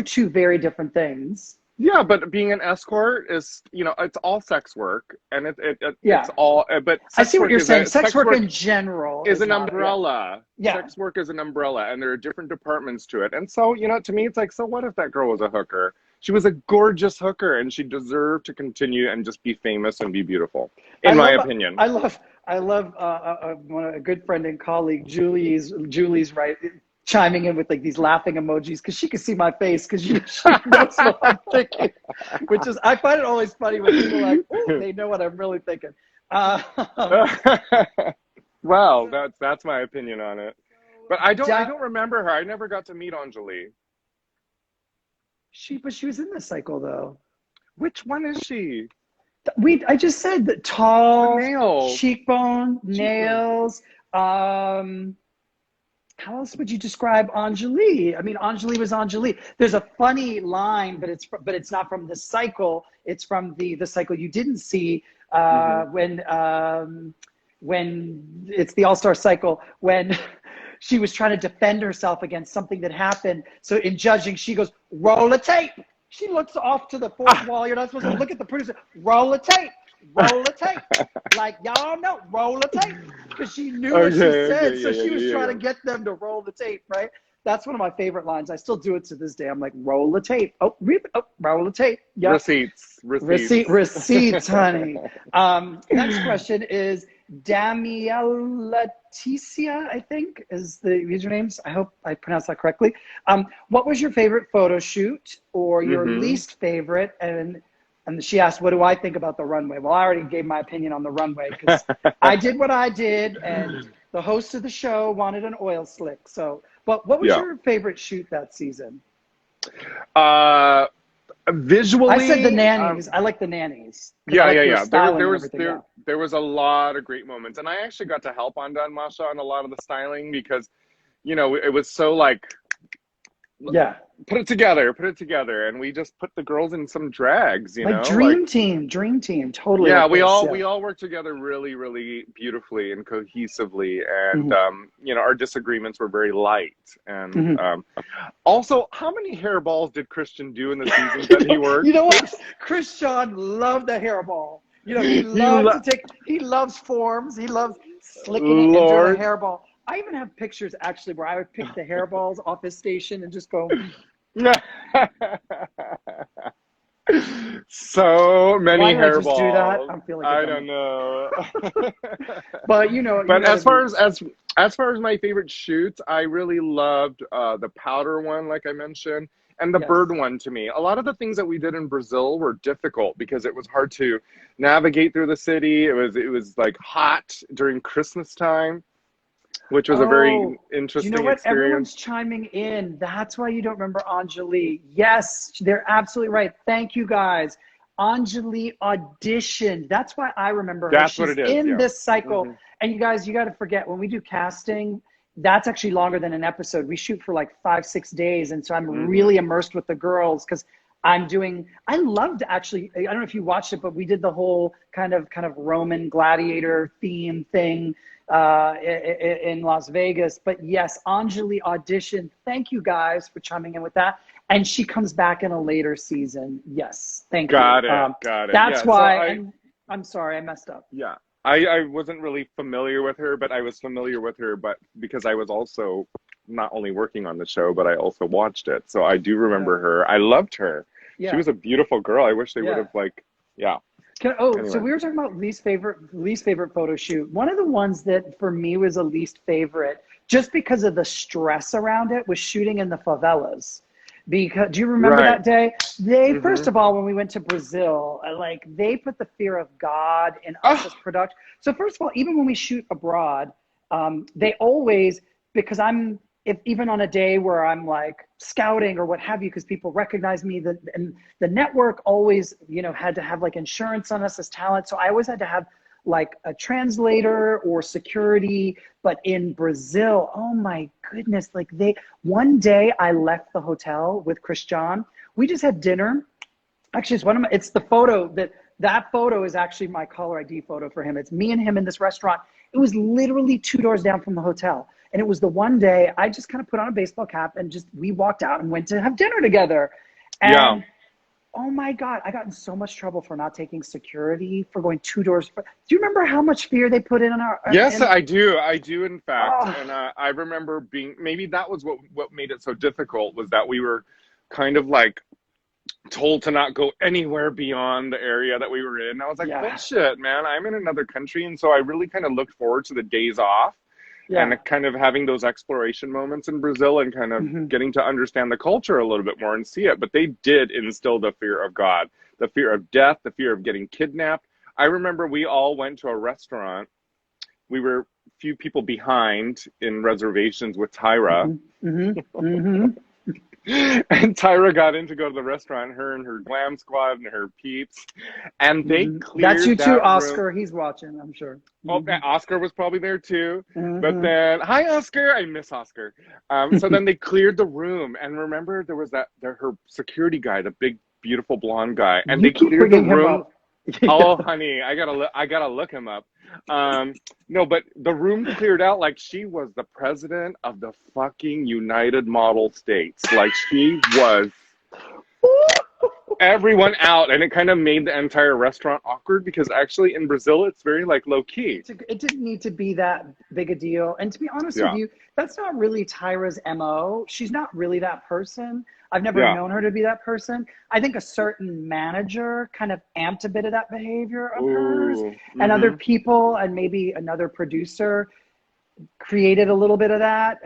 two very different things. Yeah, but being an escort is, you know, it's all sex work, and Yeah. it's all. But I see what you're saying. Sex work in general is an umbrella. Yeah. Sex work is an umbrella, and there are different departments to it. And so, you know, to me, it's like, so what if that girl was a hooker? She was a gorgeous hooker, and she deserved to continue and just be famous and be beautiful, in my opinion. I love a good friend and colleague, Julie's right, chiming in with like these laughing emojis because she can see my face because she knows what I'm thinking, which is, I find it always funny when people are like, oh, they know what I'm really thinking. Well, that's my opinion on it. But I don't remember her. I never got to meet Anjali. But she was in the cycle though. Which one is she? I just said that tall, nails. cheekbone, nails. How else would you describe Anjali? I mean, Anjali was Anjali. There's a funny line, but it's not from the cycle. It's from the cycle you didn't see when it's the All-Star cycle, when she was trying to defend herself against something that happened. So in judging, she goes, roll a tape. She looks off to the fourth wall. You're not supposed to look at the producer. Roll a tape. Roll a tape. Like, y'all know, roll a tape. Because she knew what she said. So she was trying to get them to roll the tape, right? That's one of my favorite lines. I still do it to this day. I'm like, roll the tape. Oh, roll the tape. Yep. Receipts, honey. Next question is Damiela Leticia, I think, is the usernames. I hope I pronounced that correctly. What was your favorite photo shoot or your least favorite? And she asked, what do I think about the runway? Well, I already gave my opinion on the runway because I did what I did, and the host of the show wanted an oil slick. So, but what was your favorite shoot that season? Visually, I said the nannies. I like the nannies. Yeah. There was a lot of great moments, and I actually got to help on Don Masha on a lot of the styling because, you know, it was so like, put it together, and we just put the girls in some drags, you know, dream team, totally. Yeah, we all worked together really, really beautifully and cohesively, and you know, our disagreements were very light, and also, how many hairballs did Christian do in the seasons that he worked? You know what? Christian loved the hairball. You know, he loves forms. He loves slicking it into a hairball. I even have pictures actually where I would pick the hairballs off his station and just go. So many hairballs. Just do that? I'm feeling. I don't know. But you know. But as far as my favorite shoots, I really loved the powder one, like I mentioned, And the Yes. bird one, to me, a lot of the things that we did in Brazil were difficult because it was hard to navigate through the city. It was like hot during Christmas time, which was a very Do you interesting know what? experience. Everyone's chiming in. That's why you don't remember Anjali. Yes, they're absolutely right. Thank you, guys. Anjali auditioned. That's why I remember her. That's what She's it is, in yeah. this cycle. And you guys, you got to forget, when we do casting, that's actually longer than an episode. We shoot for like 5-6 days. And so I'm really immersed with the girls because I loved actually, I don't know if you watched it, but we did the whole kind of Roman gladiator theme thing in Las Vegas. But yes, Anjali auditioned. Thank you guys for chiming in with that. And she comes back in a later season. Yes, thank you. Got it. That's yeah, why. so And I'm sorry, I messed up. Yeah. I wasn't really familiar with her, but I was familiar with her, but because I was also not only working on the show, but I also watched it. So I do remember her. I loved her. Yeah. She was a beautiful girl. I wish they would have Anyway. So we were talking about least favorite photo shoot. One of the ones that for me was a least favorite, just because of the stress around it, was shooting in the favelas. Because do you remember that day? They first of all, when we went to Brazil, they put the fear of God in us as production. So first of all, even when we shoot abroad, they always, because if even on a day where I'm like scouting or what have you, because people recognize me, and the network always, had to have like insurance on us as talent. So I always had to have like a translator or security. But in Brazil, oh my goodness, one day I left the hotel with Christian. We just had dinner. Actually, it's the photo that photo is actually my caller ID photo for him. It's me and him in this restaurant. It was literally 2 doors down from the hotel. And it was the one day I just kind of put on a baseball cap and we walked out and went to have dinner together. And oh my God, I got in so much trouble for not taking security, for going 2 doors. Do you remember how much fear they put in our? Yes, I do. I do, in fact. And I remember maybe that was what made it so difficult, was that we were kind of like told to not go anywhere beyond the area that we were in. I was like, bullshit, man, I'm in another country. And so I really kind of looked forward to the days off. And kind of having those exploration moments in Brazil and kind of getting to understand the culture a little bit more and see it. But they did instill the fear of God, the fear of death, the fear of getting kidnapped. I remember we all went to a restaurant. We were a few people behind in reservations with Tyra. And Tyra got in to go to the restaurant, her and her glam squad and her peeps, and they cleared That's you too, Oscar. room. He's watching, I'm sure. Oh, Oscar was probably there too. But then, hi, Oscar. I miss Oscar. So then they cleared the room, and remember there was her security guy, the big, beautiful blonde guy, and they cleared the room. Oh, honey, I gotta look him up. No, but the room cleared out like she was the president of the fucking United Model States. Like she was everyone out, and it kind of made the entire restaurant awkward because actually in Brazil it's very like low key. It didn't need to be that big a deal. And to be honest with you, that's not really Tyra's MO. She's not really that person. I've never known her to be that person. I think a certain manager kind of amped a bit of that behavior of hers, and other people, and maybe another producer created a little bit of that.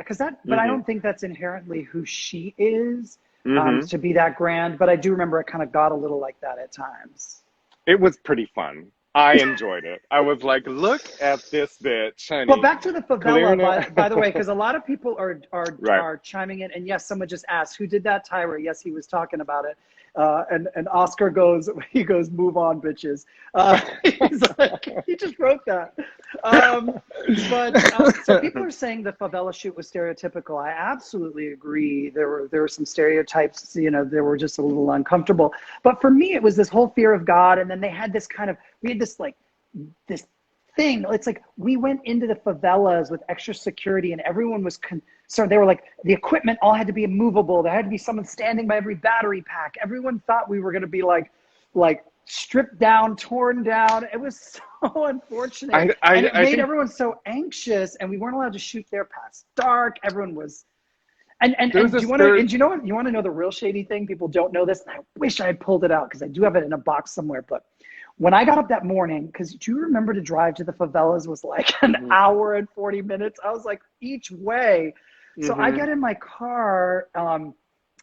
But I don't think that's inherently who she is, to be that grand. But I do remember it kind of got a little like that at times. It was pretty fun. I enjoyed it. I was like, look at this bitch, honey. Well, back to the favela, by the way, because a lot of people are chiming in. And yes, someone just asked, who did that, Tyra? Yes, he was talking about it. And Oscar goes, move on, bitches. He's like, he just wrote that. So people are saying the favela shoot was stereotypical. I absolutely agree. There were some stereotypes, they were just a little uncomfortable. But for me, it was this whole fear of God. And then they had this this thing. It's like we went into the favelas with extra security and everyone was concerned. They were like, the equipment all had to be immovable. There had to be someone standing by every battery pack. Everyone thought we were going to be like stripped down, torn down. It was so unfortunate. And it made everyone so anxious, and we weren't allowed to shoot there past dark. Everyone was. And do you want to know the real shady thing? People don't know this, and I wish I had pulled it out because I do have it in a box somewhere. But when I got up that morning, because do you remember to drive to the favelas was like an hour and 40 minutes? I was like, each way. So I get in my car,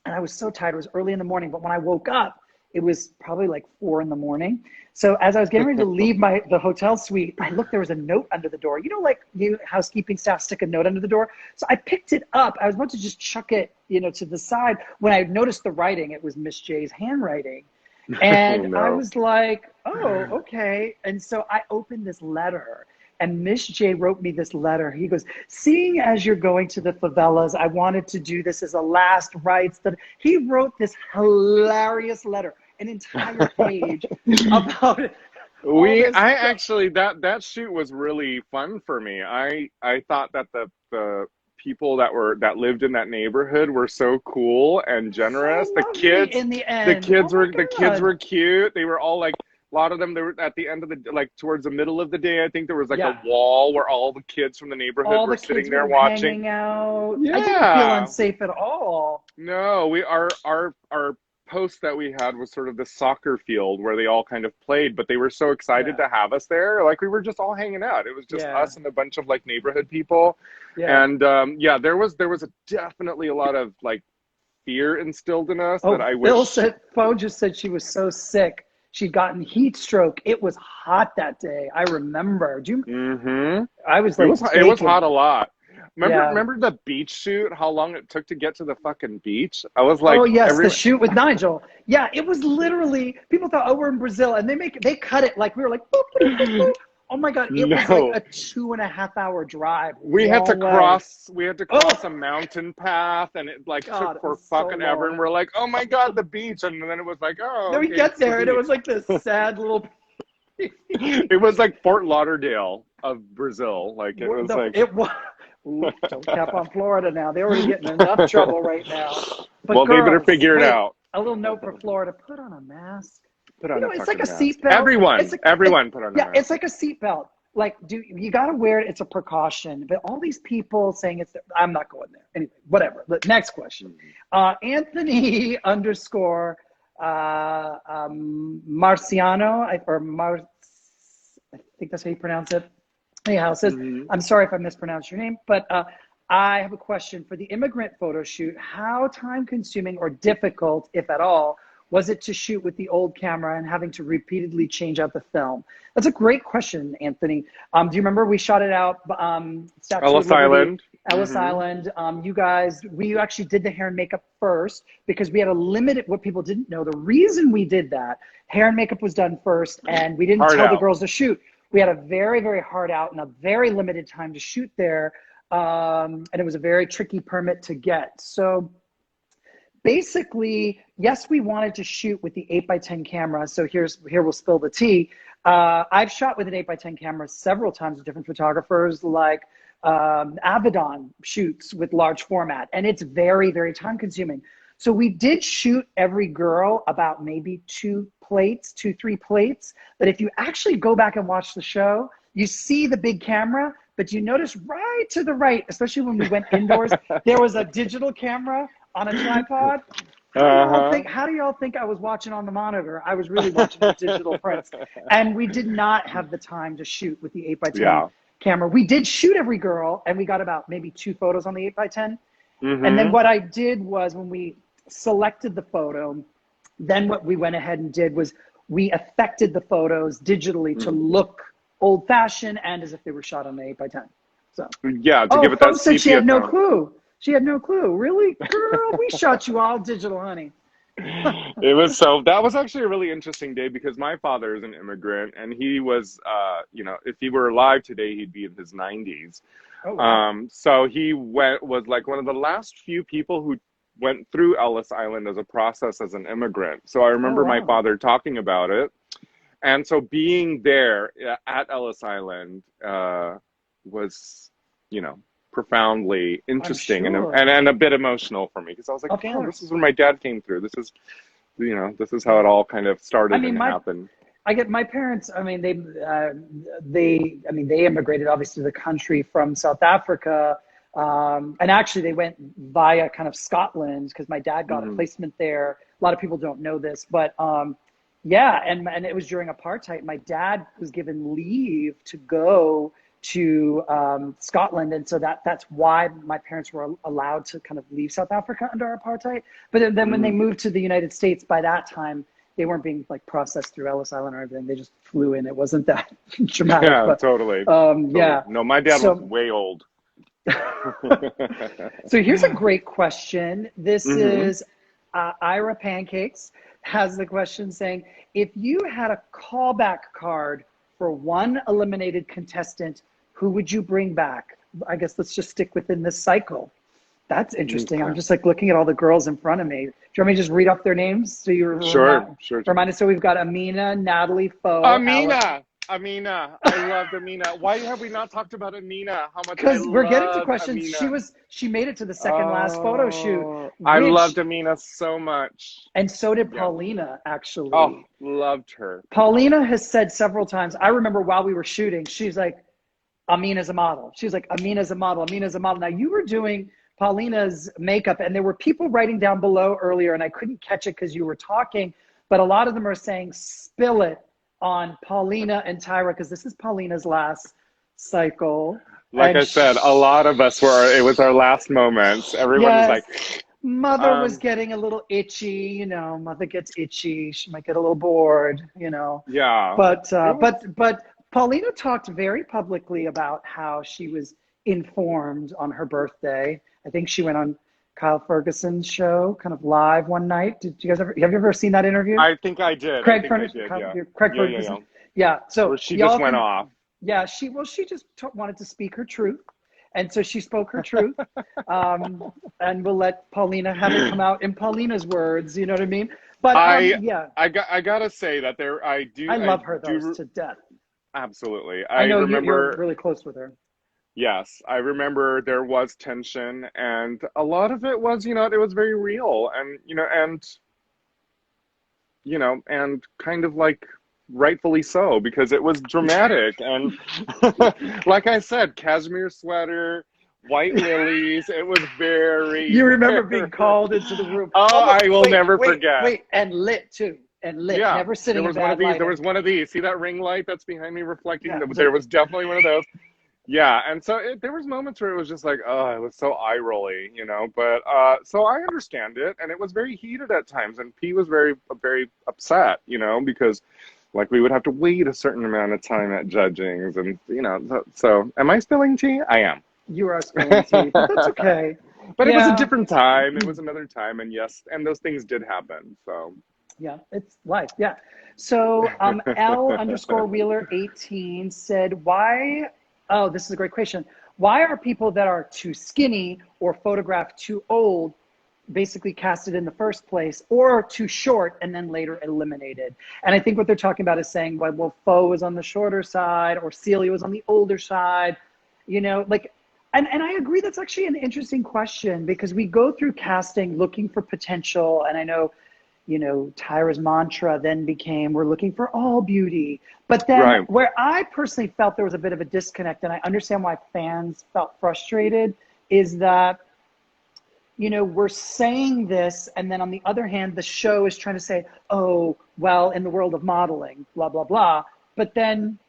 and I was so tired. It was early in the morning, but when I woke up, it was probably like 4 a.m. So as I was getting ready to leave the hotel suite, I looked, there was a note under the door. You know, like you housekeeping staff stick a note under the door. So I picked it up. I was about to just chuck it, you know, to the side when I noticed the writing. It was Miss J's handwriting. And no. I was like, oh, okay. And so I opened this letter. And Miss J wrote me this letter. He goes, seeing as you're going to the favelas, I wanted to do this as a last rites. He wrote this hilarious letter, an entire page about it. Actually, that shoot was really fun for me. I thought that the people that lived in that neighborhood were so cool and generous. So lovely in the end. The kids were cute. They were all like, a lot of them, they were at the end of the, like towards the middle of the day, I think there was like a wall where all the kids from the neighborhood were sitting there watching. Hanging out. Yeah. I didn't feel unsafe at all. No, our post that we had was sort of the soccer field where they all kind of played, but they were so excited to have us there. Like we were just all hanging out. It was just us and a bunch of like neighborhood people. Yeah. And there was definitely a lot of like fear instilled in us that I wish. Bo just said she was so sick. She'd gotten heat stroke. It was hot that day. I remember. Do you? I was like, it was hot a lot. Remember the beach shoot? How long it took to get to the fucking beach? I was like, oh yes, the shoot with Nigel. Yeah, it was literally. People thought, oh, we're in Brazil, and they cut it like we were like, boop, boop, boop, boop. Oh my God, it was like a 2.5-hour drive. We had to cross a mountain path, and it like took for fucking ever. And we're like, oh my God, the beach. And then it was like, oh. Then we get there, and it was like this sad little. It was like Fort Lauderdale of Brazil. Like it was like. It was. Ooh, don't cap on Florida now. They're already getting enough trouble right now. But well, girls, they better figure it out. A little note for Florida: put on a mask. Put on it's like a seatbelt. Everyone put on a mask. Yeah, it's like a seatbelt. Like, you got to wear it. It's a precaution. But all these people saying I'm not going there. Anyway, whatever. The next question. Anthony underscore Marciano, I think that's how you pronounce it. Anyhow, it says, I'm sorry if I mispronounced your name, but I have a question. For the immigrant photo shoot, how time-consuming or difficult, if at all, was it to shoot with the old camera and having to repeatedly change out the film? That's a great question, Anthony. Do you remember we shot it out Ellis Island? Ellis Island. You guys, we actually did the hair and makeup first because we had a limited, what people didn't know, the reason we did that, hair and makeup was done first and we didn't tell the girls to shoot. We had a very, very hard out and a very limited time to shoot there. And it was a very tricky permit to get. So basically, yes, we wanted to shoot with the 8x10 camera. So here we'll spill the tea. I've shot with an 8x10 camera several times with different photographers, like Avedon shoots with large format, and it's very, very time consuming. So we did shoot every girl about maybe 3 plates. But if you actually go back and watch the show, you see the big camera, but you notice right to the right, especially when we went indoors, there was a digital camera on a tripod. How do y'all think I was watching on the monitor? I was really watching the digital prints. And we did not have the time to shoot with the 8x10 camera. We did shoot every girl, and we got about maybe 2 photos on the 8x10. And then what I did was when we selected the photo, then what we went ahead and did was we affected the photos digitally to look old-fashioned and as if they were shot on the 8x10. So yeah, to give it that said she had no clue. She had no clue. Really? Girl, we shot you all digital, honey. That was actually a really interesting day because my father is an immigrant and he was, if he were alive today, he'd be in his 90s. Oh, wow. So he was like one of the last few people who went through Ellis Island as a process as an immigrant. So I remember my father talking about it. And so being there at Ellis Island was, profoundly interesting and a bit emotional for me because I was like, damn, this is when my dad came through. This is, this is how it all kind of started and happened. I get my parents. I mean, they immigrated obviously to the country from South Africa, and actually they went via kind of Scotland because my dad got a placement there. A lot of people don't know this, but and it was during apartheid. My dad was given leave to go to Scotland, and so that's why my parents were allowed to kind of leave South Africa under apartheid. But then when they moved to the United States, by that time they weren't being like processed through Ellis Island or everything. They just flew in. It wasn't that dramatic. Yeah, but, totally. Yeah. No, my dad was way old. So here's a great question. This is Ira Pancakes has the question saying, if you had a callback card for one eliminated contestant, who would you bring back? I guess let's just stick within this cycle. That's interesting. I'm just like looking at all the girls in front of me. Do you want me to just read off their names? So you're sure. Remind us. So we've got Amina, Natalie, Foe. Amina. I loved Amina. Why have we not talked about Amina? How much? Because we're getting to questions. Amina. She made it to the second last photo shoot. I loved Amina so much. And so did Paulina, actually. Oh, loved her. Paulina has said several times, I remember while we were shooting, she's like, Amina's a model. She's like, Amina's a model. Amina's a model. Now you were doing Paulina's makeup, and there were people writing down below earlier, and I couldn't catch it because you were talking, but a lot of them are saying, spill it on Paulina and Tyra, because this is Paulina's last cycle. Like I said, a lot of us it was our last moments. Everyone was like, Mother was getting a little itchy, you know, Mother gets itchy. She might get a little bored, you know. Yeah. But Paulina talked very publicly about how she was informed on her birthday. I think she went on Kyle Ferguson's show, kind of live one night. Did you guys have you ever seen that interview? I think I did. Craig Ferguson. Yeah. So where she just went off. Yeah. She just wanted to speak her truth, and so she spoke her truth. And we'll let Paulina have it come out in Paulina's words. You know what I mean? But I gotta say that I love her though to death. Absolutely. I know you're really close with her. Yes, I remember there was tension, and a lot of it was, it was very real, and kind of like rightfully so, because it was dramatic. And like I said, cashmere sweater, white lilies, it was very... You remember being called into the room. Oh, I will never forget. And lit too. And lit, yeah, never sitting there was in one bad of these. lighting. There was one of these. See that ring light that's behind me reflecting? Yeah, there was definitely one of those. Yeah, and so there was moments where it was just like, oh, it was so eye-rolly, but so I understand it, and it was very heated at times, and P was very, very upset, because like we would have to wait a certain amount of time at judgings, and so am I spilling tea? I am. You are spilling tea, but that's okay. But it was a different time. It was another time, and yes, and those things did happen, so. Yeah, it's life. Yeah. So L_Wheeler18 said, why? Oh, this is a great question. Why are people that are too skinny or photographed too old basically casted in the first place, or too short and then later eliminated? And I think what they're talking about is saying, well, Foe was on the shorter side or Celia was on the older side, and I agree that's actually an interesting question, because we go through casting looking for potential, and I know, Tyra's mantra then became, we're looking for all beauty. But then where I personally felt there was a bit of a disconnect, and I understand why fans felt frustrated, is that, we're saying this, and then on the other hand, the show is trying to say, oh, well, in the world of modeling, blah, blah, blah. But then,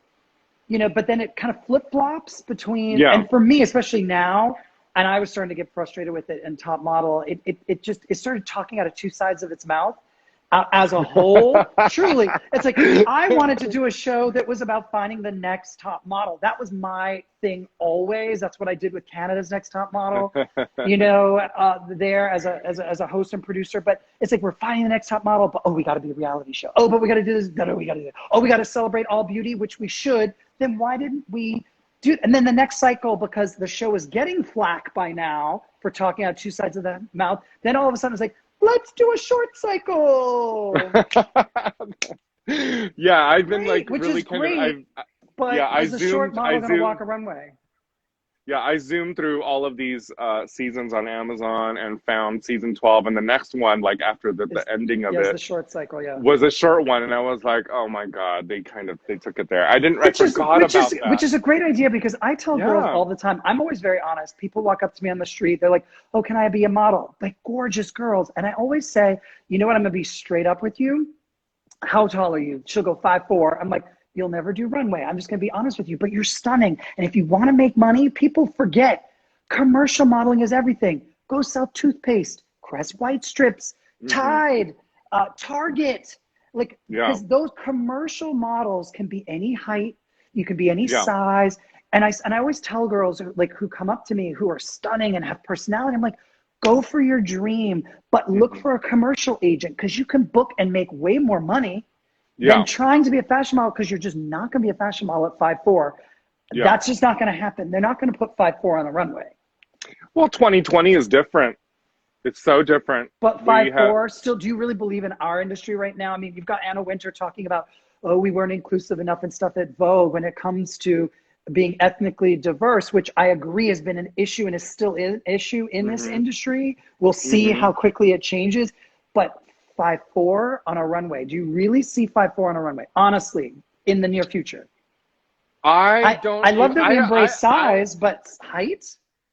it kind of flip-flops between, and for me, especially now, and I was starting to get frustrated with it in Top Model, it started talking out of two sides of its mouth. As a whole, truly, it's like I wanted to do a show that was about finding the next top model. That was my thing always. That's what I did with Canada's Next Top Model, there as a host and producer. But it's like we're finding the next top model, but we got to be a reality show. Oh, but we got to do this. No, we got to do that. Oh, we got to celebrate all beauty, which we should. Then why didn't we do it? And then the next cycle, because the show is getting flack by now for talking out two sides of the mouth. Then all of a sudden it's like, let's do a short cycle. Yeah, I've been like which really is great, but is the short model going to walk a runway? Yeah, I zoomed through all of these seasons on Amazon and found season 12, and the next one, like after the ending of it, the short cycle, was a short one, and I was like, oh my god, they took it there. I forgot about that. Which is a great idea, because I tell girls all the time, I'm always very honest. People walk up to me on the street, they're like, oh, can I be a model? Like gorgeous girls, and I always say, you know what? I'm gonna be straight up with you. How tall are you? She'll go 5'4". I'm like, you'll never do runway. I'm just going to be honest with you, but you're stunning. And if you want to make money, people forget commercial modeling is everything. Go sell toothpaste, Crest White strips, Tide, Target. Like, because those commercial models can be any height, you can be any size. And I always tell girls who come up to me who are stunning and have personality, I'm like, go for your dream, but look for a commercial agent, because you can book and make way more money than trying to be a fashion model, because you're just not going to be a fashion model at 5'4". That's just not going to happen. They're not going to put 5'4" on the runway. Well, 2020 is different. It's so different. But 5'4", still, do you really believe in our industry right now? I mean, you've got Anna Wintour talking about, oh, we weren't inclusive enough and stuff at Vogue when it comes to being ethnically diverse, which I agree has been an issue and is still an issue in this industry. We'll see how quickly it changes. But 5'4" on a runway, do you really see 5'4" on a runway, honestly, in the near future? I love that we embrace size, but height?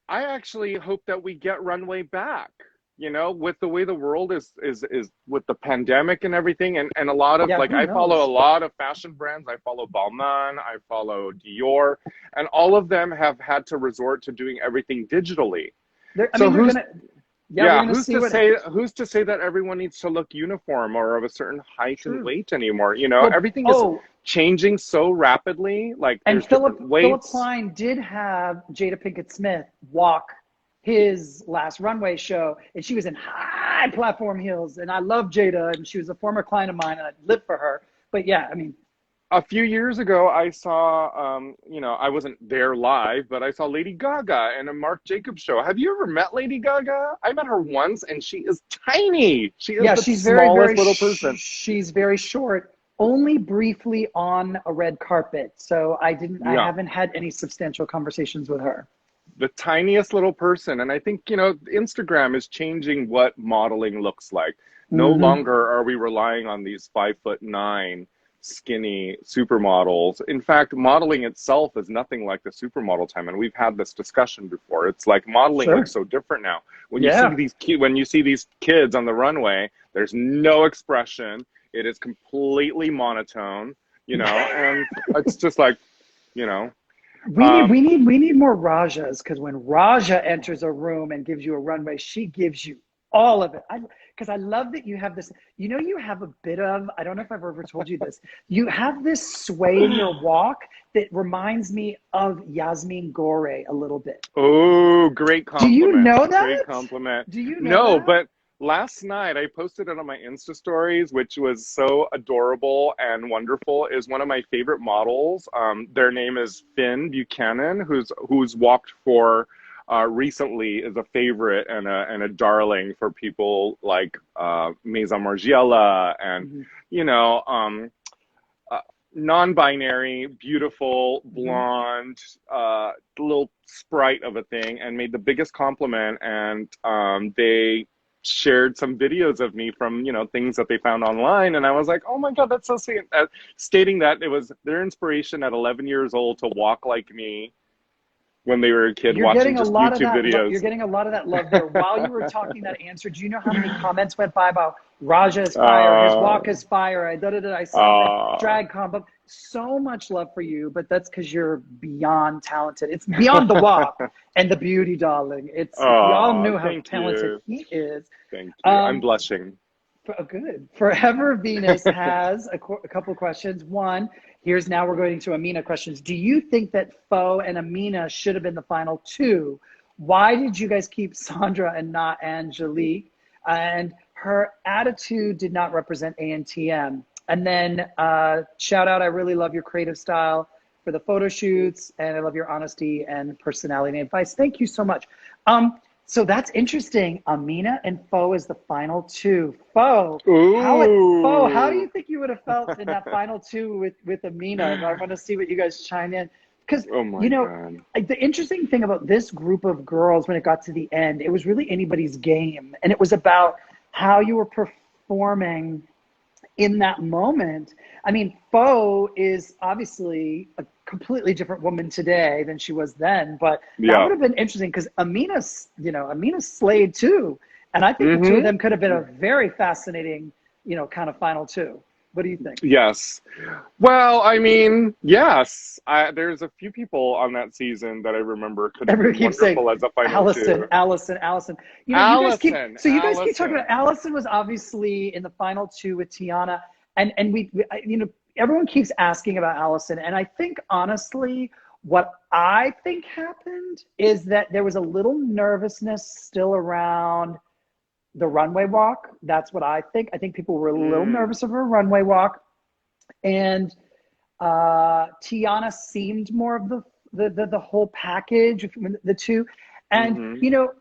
I actually hope that we get runway back. You know, with the way the world is with the pandemic and everything, and a lot of I follow a lot of fashion brands. I follow Balmain, I follow Dior, and all of them have had to resort to doing everything digitally. Who's to say that everyone needs to look uniform or of a certain height and weight anymore? You know, everything is changing so rapidly. And Philip Klein did have Jada Pinkett Smith walk his last runway show, and she was in high platform heels, and I love Jada, and she was a former client of mine, and I lived for her. But yeah, I mean, a few years ago, I saw, I wasn't there live, but I saw Lady Gaga in a Marc Jacobs show. Have you ever met Lady Gaga? I met her once, and she is tiny. She is the smallest little person. She's very short, only briefly on a red carpet. So I haven't had any substantial conversations with her. The tiniest little person. And I think, Instagram is changing what modeling looks like. No longer are we relying on these 5'9" skinny supermodels. In fact, modeling itself is nothing like the supermodel time. And we've had this discussion before. It's like modeling looks so different now. When you see these kids on the runway, there's no expression. It is completely monotone, and it's just like, We need more Rajas, because when Raja enters a room and gives you a runway, she gives you all of it. Because I love that you have this, you have a bit of, I don't know if I've ever told you this, you have this sway in your walk that reminds me of Yasmin Gore a little bit. Oh, great compliment. Do you know that? Great compliment. Do you know that? But last night, I posted it on my Insta stories, which was so adorable and wonderful, is one of my favorite models. Their name is Finn Buchanan, who's walked for recently, is a favorite and a darling for people like Maison Margiela and, non-binary, beautiful, blonde, little sprite of a thing, and made the biggest compliment. And they shared some videos of me from, things that they found online. And I was like, oh my God, that's so sweet. Stating that it was their inspiration at 11 years old to walk like me when they were a kid watching just YouTube videos. You're getting a lot of that love there. While you were talking that answer, do you know how many comments went by about Raja is fire, his walk is fire, I saw that drag combo. So much love for you, but that's because you're beyond talented. It's beyond the WAP and the beauty, darling. It's we all knew how talented he is. Thank you. I'm blushing. Good. Forever Venus has a couple questions. One, now we're going to Amina questions. Do you think that Faux and Amina should have been the final two? Why did you guys keep Sandra and not Angelique? And her attitude did not represent ANTM. And then shout out, I really love your creative style for the photo shoots, and I love your honesty and personality and advice. Thank you so much. So that's interesting. Amina and Faux is the final two. Faux, how do you think you would have felt in that final two with Amina? I want to see what you guys chime in. Because, the interesting thing about this group of girls, when it got to the end, it was really anybody's game. And it was about how you were performing in that moment. I mean, Faux is obviously a completely different woman today than she was then, but that would have been interesting because Amina slayed too. And I think the two of them could have been a very fascinating, kind of final two. What do you think? Yes. Well, I mean, yes. There's a few people on that season that I remember could have Everyone been keeps saying wonderful as a final Allison, two. Allison, Allison. You know, Allison, you guys keep talking Allison. about Allison was obviously in the final two with Tiana, and we you know, everyone keeps asking about Allison, and I think honestly, what I think happened is that there was a little nervousness still around the runway walk. That's what I think. I think people were a little nervous of her runway walk, and Tiana seemed more of the whole package, the two. And you know,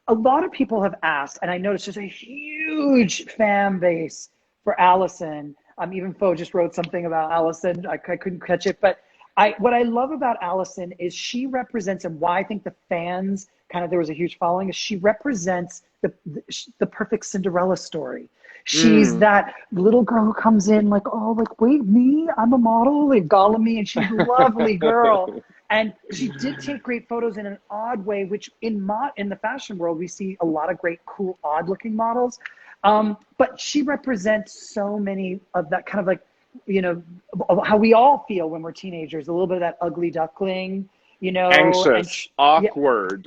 a lot of people have asked, and I noticed there's a huge fan base for Allison. Even Fo just wrote something about Allison. I couldn't catch it, but what I love about Allison is she represents, and why I think the fans kind of, there was a huge following, is she represents the perfect Cinderella story. She's that little girl who comes in like, oh, like, wait, me? I'm a model? They follow me, and she's a lovely girl. And she did take great photos in an odd way, which in the fashion world, we see a lot of great, cool, odd-looking models. But she represents so many of that kind of like, you know, how we all feel when we're teenagers, a little bit of that ugly duckling, you know. Anxious, awkward,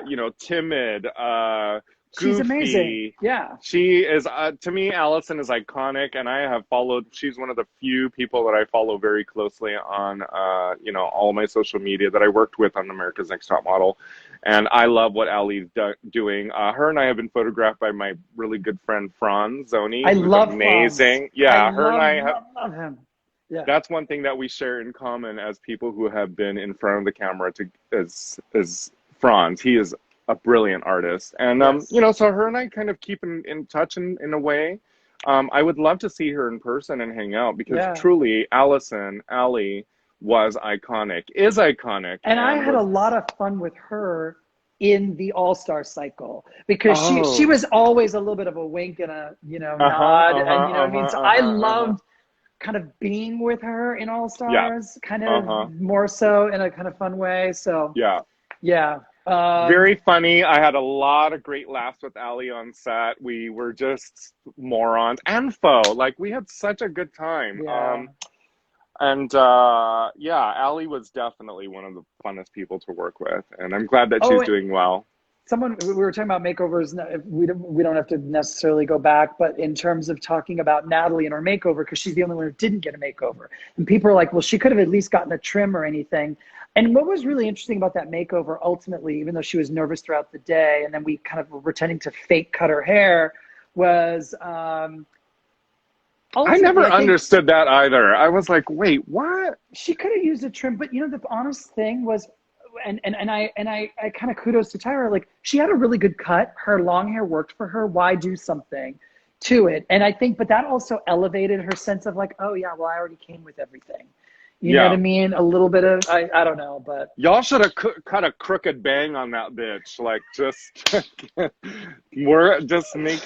you know, timid, goofy. She's amazing. Yeah. She is, to me, Allison is iconic, and I have followed, she's one of the few people that I follow very closely on, you know, all my social media that I worked with on America's Next Top Model. And I love what Ali's doing. Her and I have been photographed by my really good friend, Franz Zoni. I love amazing. Franz. Yeah, her and I love him. Yeah. That's one thing that we share in common as people who have been in front of the camera is Franz. He is a brilliant artist. And, you know, so her and I kind of keep in touch in a way. I would love to see her in person and hang out because truly Ali was iconic, is iconic. And I had a lot of fun with her in the All-Star cycle because she was always a little bit of a wink and a, you know, nod. And, you know what I mean? So I loved kind of being with her in All-Stars, kind of more so in a kind of fun way. So, yeah. Very funny. I had a lot of great laughs with Ali on set. We were just morons and Fo. Like, we had such a good time. Yeah. Ali was definitely one of the funnest people to work with, and I'm glad that she's doing well. We were talking about makeovers. We don't have to necessarily go back, but in terms of talking about Natalie and her makeover, because she's the only one who didn't get a makeover, and people are like, well, she could have at least gotten a trim or anything. And what was really interesting about that makeover, ultimately, even though she was nervous throughout the day, and then we kind of were pretending to fake cut her hair, was I never understood that either. I was like, wait, what? She could have used a trim, but you know, the honest thing was, and I kind of kudos to Tyra, like, she had a really good cut. Her long hair worked for her. Why do something to it? And I think, but that also elevated her sense of like, oh yeah, well, I already came with everything. You know what I mean? A little bit of, I don't know, but. Y'all should have cut a crooked bang on that bitch. Like, just make.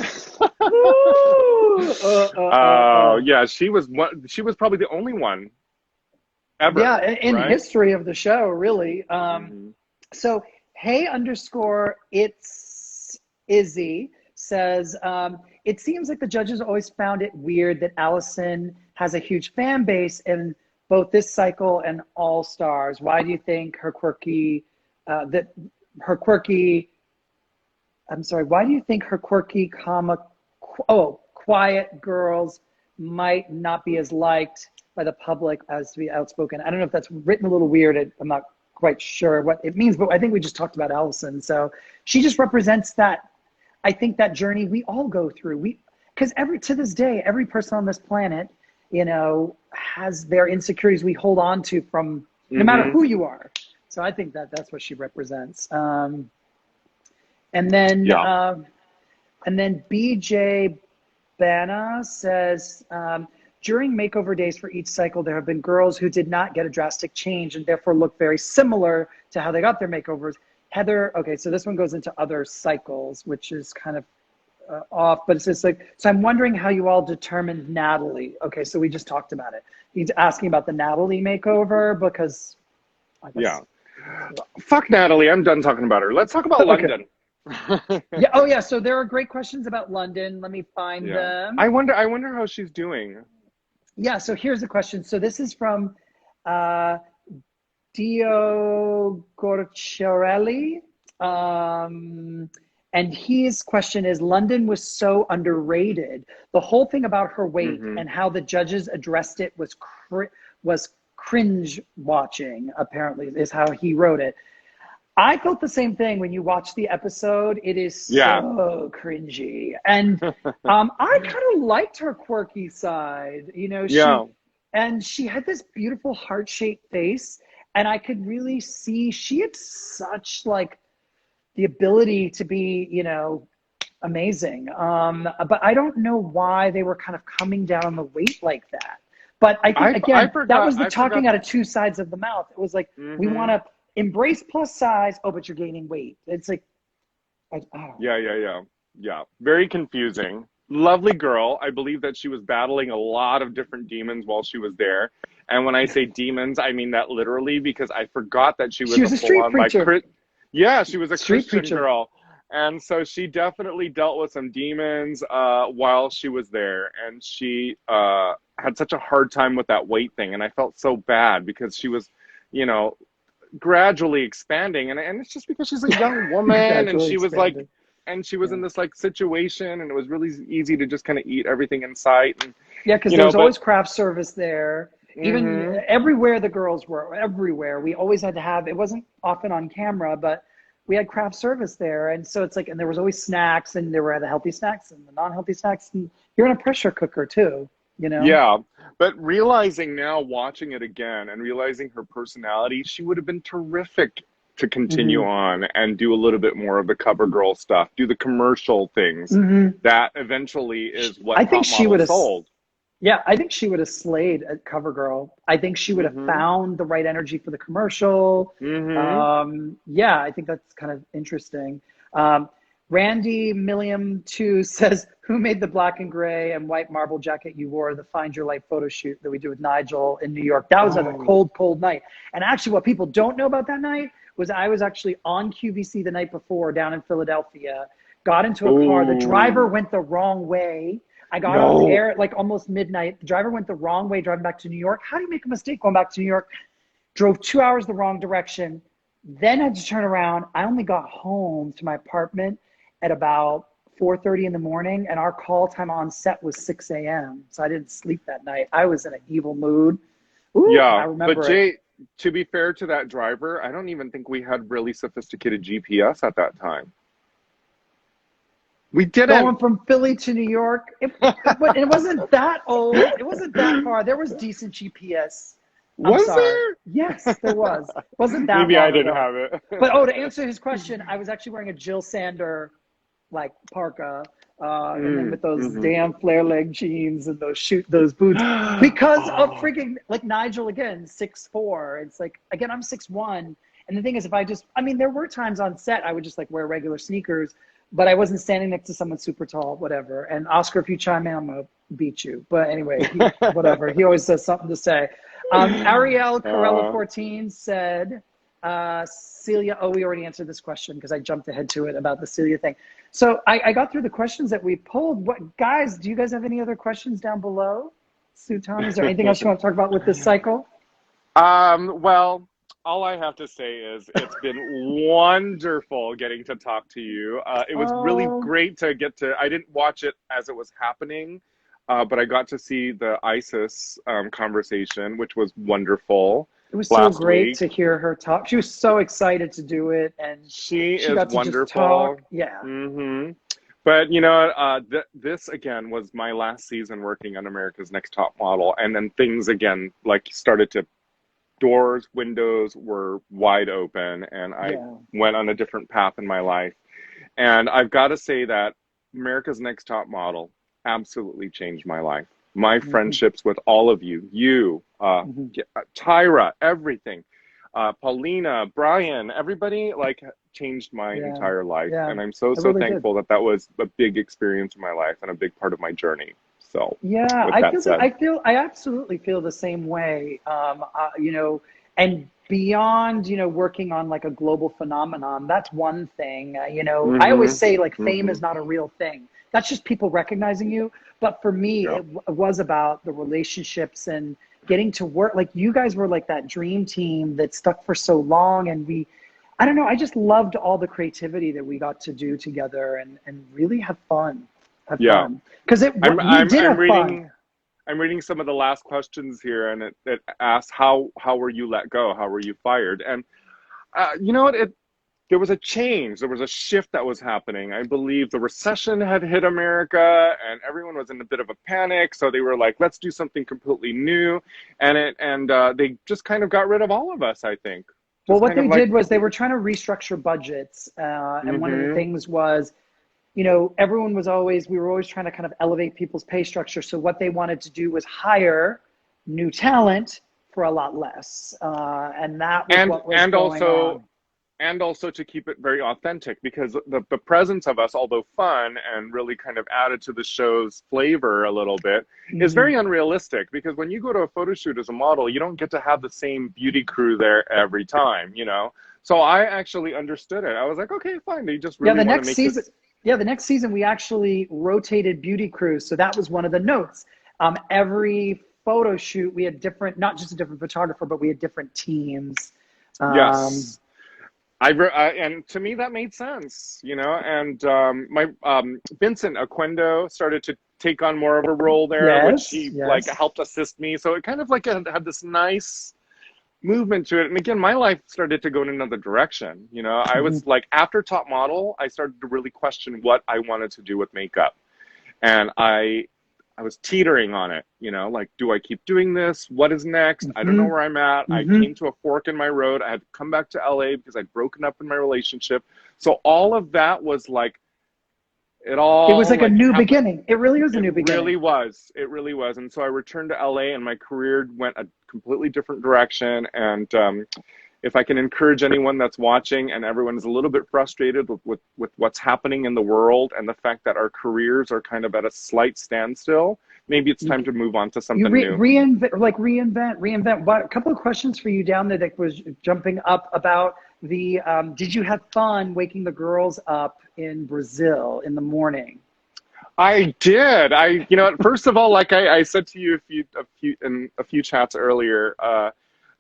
Yeah, she was probably the only one ever. Yeah, in history of the show, really. So, it's Izzy says, it seems like the judges always found it weird that Allison has a huge fan base and both this cycle and All Stars. Why do you think why do you think her quirky, quiet girls might not be as liked by the public as to be outspoken? I don't know if that's written a little weird. I'm not quite sure what it means, but I think we just talked about Allison. So she just represents that, I think, that journey we all go through. Because to this day, every person on this planet, you know, has their insecurities we hold on to from no matter who you are. So I think that's what she represents. And then BJ Bana says, during makeover days for each cycle, there have been girls who did not get a drastic change and therefore look very similar to how they got their makeovers. Heather, okay, so this one goes into other cycles, which is kind of off, but it's just like, so I'm wondering how you all determined Natalie. Okay, so we just talked about it. He's asking about the Natalie makeover because I guess, fuck Natalie, I'm done talking about her. Let's talk about London. So there are great questions about London. Let me find them. I wonder how she's doing. Yeah, so here's the question. So this is from uh, Dio Gorciarelli. And his question is, London was so underrated. The whole thing about her weight Mm-hmm. and how the judges addressed it was cringe watching, apparently, is how he wrote it. I felt the same thing when you watch the episode. It is Yeah. so cringy. And I kind of liked her quirky side. You know, Yeah. she had this beautiful heart-shaped face, and I could really see she had such like the ability to be, you know, amazing. But I don't know why they were kind of coming down on the weight like that. But I think I again, that forgot. was the talking out of two sides of the mouth. It was like, we want Mm-hmm. to embrace plus size. Oh, but you're gaining weight. It's like, oh. Yeah. Very confusing. Lovely girl. I believe that she was battling a lot of different demons while she was there. And when I say demons, I mean that literally, because I forgot that she She was a was a full street on like preacher. yeah, she was a Street Christian preacher. girl. And so she definitely dealt with some demons while she was there. And she had such a hard time with that weight thing. And I felt so bad because she was, you know, gradually expanding. And it's just because she's a young woman and Gradually she was like, expanding. and she was Yeah. in this like situation and it was really easy to just kind of eat everything in sight. And, Yeah, because you there know, was but, always craft service there. Even hmm everywhere the girls were, everywhere, we always had to have, it wasn't often on camera, but we had craft service there. And so it's like, and there was always snacks, and there were the healthy snacks and the non-healthy snacks. And you're in a pressure cooker too, you know? yeah, but realizing now, watching it again and realizing her personality, she would have been terrific to continue Hmm. on and do a little bit more of the cover girl stuff, do the commercial things. Hmm. That eventually is what I think top she would model have, sold. yeah, I think she would have slayed at CoverGirl. I think she would have Hmm found the right energy for the commercial. hmm Yeah, I think that's kind of interesting. Um, Randy Milliam 2 says, who made the black and gray and white marble jacket you wore the Find Your Light photo shoot that we did with Nigel in New York? That was at a Oh, cold, cold night. And actually, what people don't know about that night was I was actually on QVC the night before down in Philadelphia, got into a car. The driver oh, went the wrong way. I got off no. air at like almost midnight. The driver went the wrong way driving back to New York. How do you make a mistake going back to New York? Drove 2 hours the wrong direction, then had to turn around. I only got home to my apartment at about 4:30 in the morning, and our call time on set was 6 a.m. So I didn't sleep that night. I was in an evil mood. Ooh, and I Yeah, but remember it. Jay, to be fair to that driver, I don't even think we had really sophisticated GPS at that time. We didn't. Going from Philly to New York, it wasn't that old. It wasn't that far. There was decent GPS. I'm Was sorry. there? Yes, there was. Wasn't that Maybe I long didn't ago. have it. But oh, to answer his question, I was actually wearing a Jill Sander like parka, and then with those Mm-hmm. damn flare leg jeans and those boots, because of freaking like Nigel again, 6'4". It's like again I'm 6'1", and the thing is, if I mean, there were times on set I would just like wear regular sneakers, but I wasn't standing next to someone super tall, whatever. And Oscar, if you chime in, I'm gonna beat you. But anyway, whatever. He always has something to say. Ariel Corella uh, 14 said, Celia, oh, we already answered this question because I jumped ahead to it about the Celia thing. So I got through the questions that we pulled. What guys, do you guys have any other questions down below? Sutan, is there anything else you want to talk about with this cycle? well, all I have to say is it's been wonderful getting to talk to you. It was really Oh, great to get to, I didn't watch it as it was happening, but I got to see the ISIS conversation, which was wonderful it was so last great week. to hear her talk. She was so excited to do it, and She she is got to just talk. wonderful. Yeah. hmm But you know, this again was my last season working on America's Next Top Model, and then things again like started to doors, windows were wide open, and I Yeah. went on a different path in my life. And I've got to say that America's Next Top Model absolutely changed my life. My Hmm. friendships with all of you, Hmm. Tyra, everything, Paulina, Brian, everybody like changed my Yeah. entire life. Yeah. And I'm so, It so really did. thankful that that was a big experience in my life and a big part of my journey. So, Yeah, with that said, I absolutely feel the same way. You know, and beyond, you know, working on like a global phenomenon, that's one thing. You know, I always mm-hmm, say like fame mm-hmm, is not a real thing. that's just people recognizing you. But for me, Yep. it was about the relationships and getting to work. Like you guys were like that dream team that stuck for so long. And I don't know, I just loved all the creativity that we got to do together and really have fun. Yeah. Because we did have fun. I'm reading some of the last questions here, and it asks how were you let go? How were you fired? And you know what? There was a change. There was a shift that was happening. I believe the recession had hit America, and everyone was in a bit of a panic. So they were like, "Let's do something completely new," and they just kind of got rid of all of us, I think. Well, what they did was they were trying to restructure budgets, and one of the things was, you know, we were always trying to kind of elevate people's pay structure. So what they wanted to do was hire new talent for a lot less, and that was what was going on. And also to keep it very authentic, because the presence of us, although fun and really kind of added to the show's flavor a little bit, is very unrealistic. Because when you go to a photo shoot as a model, you don't get to have the same beauty crew there every time, you know? So I actually understood it. I was like, okay, fine. They just really want to make this. Yeah, the next season we actually rotated beauty crews. So that was one of the notes. Every photo shoot, we had not just a different photographer, but we had different teams. Yes. And to me that made sense, you know, and my Vincent Aquendo started to take on more of a role there, which he like helped assist me. So it kind of like had this nice movement to it. And again, my life started to go in another direction. You know, I was like, after Top Model, I started to really question what I wanted to do with makeup. And I was teetering on it, you know, like, do I keep doing this? What is next? I don't know where I'm at. I came to a fork in my road. I had to come back to LA because I'd broken up in my relationship. So all of that was like, it was like a new beginning. It really was a new beginning. It really was. And so I returned to LA and my career went a completely different direction. And if I can encourage anyone that's watching and everyone is a little bit frustrated with what's happening in the world and the fact that our careers are kind of at a slight standstill, maybe it's time to move on to something new. Reinvent. What, a couple of questions for you down there that was jumping up about did you have fun waking the girls up in Brazil in the morning? I did. You know, first of all, like I said to you in a few chats earlier,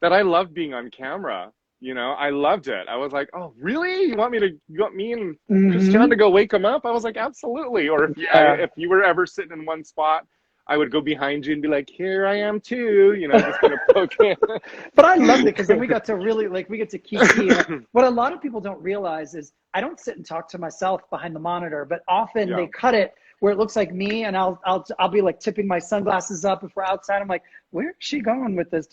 that I loved being on camera. You know, I loved it. I was like, oh, really? You want me and Christian to go wake them up? I was like, absolutely. Or if you were ever sitting in one spot, I would go behind you and be like, here I am too, you know, just kind of poke in. But I loved it because then we got to really, like, we get to kiki. What a lot of people don't realize is I don't sit and talk to myself behind the monitor, but often they cut it where it looks like me, and I'll be like tipping my sunglasses up if we're outside. I'm like, where is she going with this?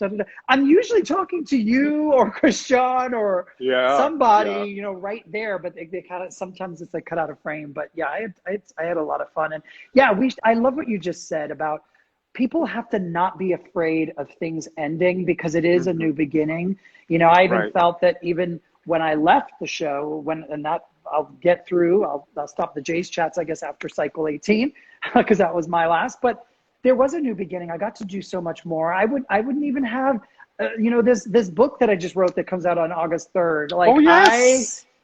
I'm usually talking to you or Christian or somebody, you know, right there. But they kind of, sometimes it's like cut out of frame. But yeah, I had a lot of fun. And yeah, I love what you just said about people have to not be afraid of things ending because it is a new beginning. You know, I even felt that even when I left the show, I'll get through. I'll stop the Jays chats, I guess, after cycle 18, because that was my last. But there was a new beginning. I got to do so much more. I wouldn't even have, you know, this book that I just wrote that comes out on August 3rd. Like,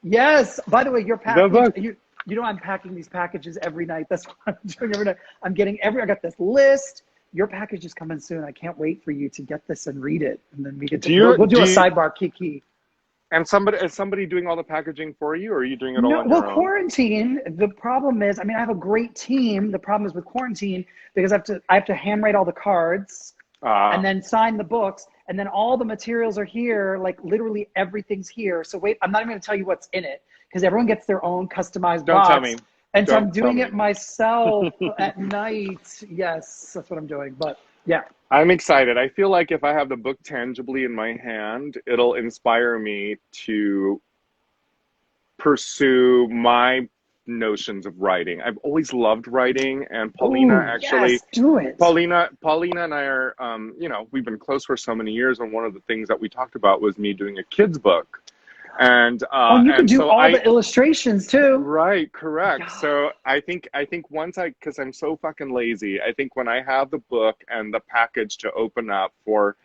yes. By the way, your package. You know, I'm packing these packages every night. That's what I'm doing every night. I got this list. Your package is coming soon. I can't wait for you to get this and read it, and then we get to we'll do a sidebar kiki. And is somebody doing all the packaging for you, or are you doing it all on your own? Well, quarantine, the problem is, I mean, I have a great team. The problem is with quarantine, because I have to handwrite all the cards and then sign the books, and then all the materials are here, like literally everything's here. So wait, I'm not even going to tell you what's in it, because everyone gets their own customized box. Don't tell me. And so I'm doing it myself at night. Yes, that's what I'm doing. But yeah. I'm excited. I feel like if I have the book tangibly in my hand, it'll inspire me to pursue my notions of writing. I've always loved writing, and Paulina do it. Paulina and I are, you know, we've been close for so many years, and one of the things that we talked about was me doing a kid's book. And you can do all the illustrations too. Right, correct. Yeah. So I think once because I'm so fucking lazy, I think when I have the book and the package to open up for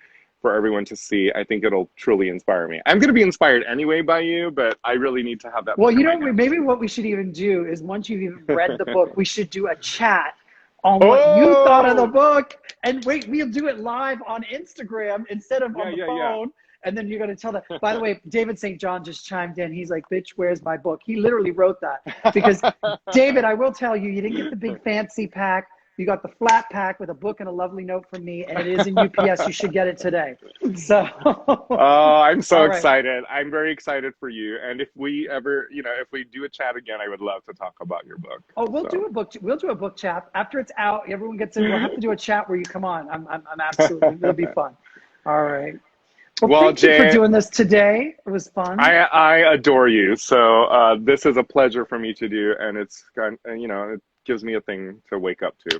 for everyone to see. I think it'll truly inspire me. I'm going to be inspired anyway by you, but I really need to have that. Well, you know, maybe what we should even do is once you've even read the book, we should do a chat on what you thought of the book. And wait, we'll do it live on Instagram instead of on the phone. And then you're going to tell that. By the way, David St. John just chimed in. He's like, bitch, where's my book? He literally wrote that. Because, David, I will tell you, you didn't get the big fancy pack. You got the flat pack with a book and a lovely note from me. And it is in UPS. You should get it today. So. Oh, I'm so excited. I'm very excited for you. And if we ever, you know, if we do a chat again, I would love to talk about your book. Oh, we'll do a book chat. After it's out, everyone gets in. We'll have to do a chat where you come on. I'm absolutely, it'll be fun. All right. Well, thank you for doing this today. It was fun. I adore you. So this is a pleasure for me to do, and it's, you know, it gives me a thing to wake up to.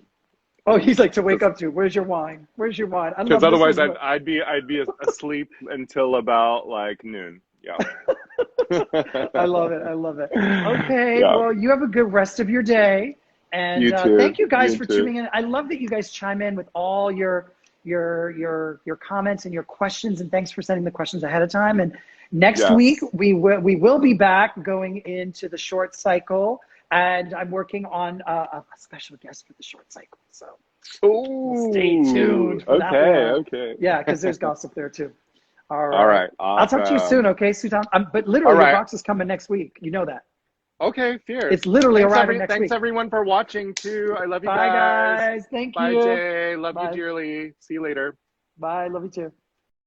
Oh, he's like, to wake up to. Where's your wine? Where's your wine? Because otherwise, I'd be asleep until about like noon. Yeah. I love it. I love it. Okay. Yeah. Well, you have a good rest of your day, and thank you guys for tuning in. I love that you guys chime in with all your comments and your questions, and thanks for sending the questions ahead of time. And next week we will be back going into the short cycle, and I'm working on a special guest for the short cycle. So stay tuned. For that one. Okay. Yeah, because there's gossip there too. All right. Awesome. I'll talk to you soon. Okay, Sutan. But literally, your box is coming next week. You know that. Okay, fierce. It's literally arriving next week. Thanks everyone for watching too. I love you guys. Bye guys. Thank you. Bye Jay. Love you dearly. See you later. Bye. Love you too.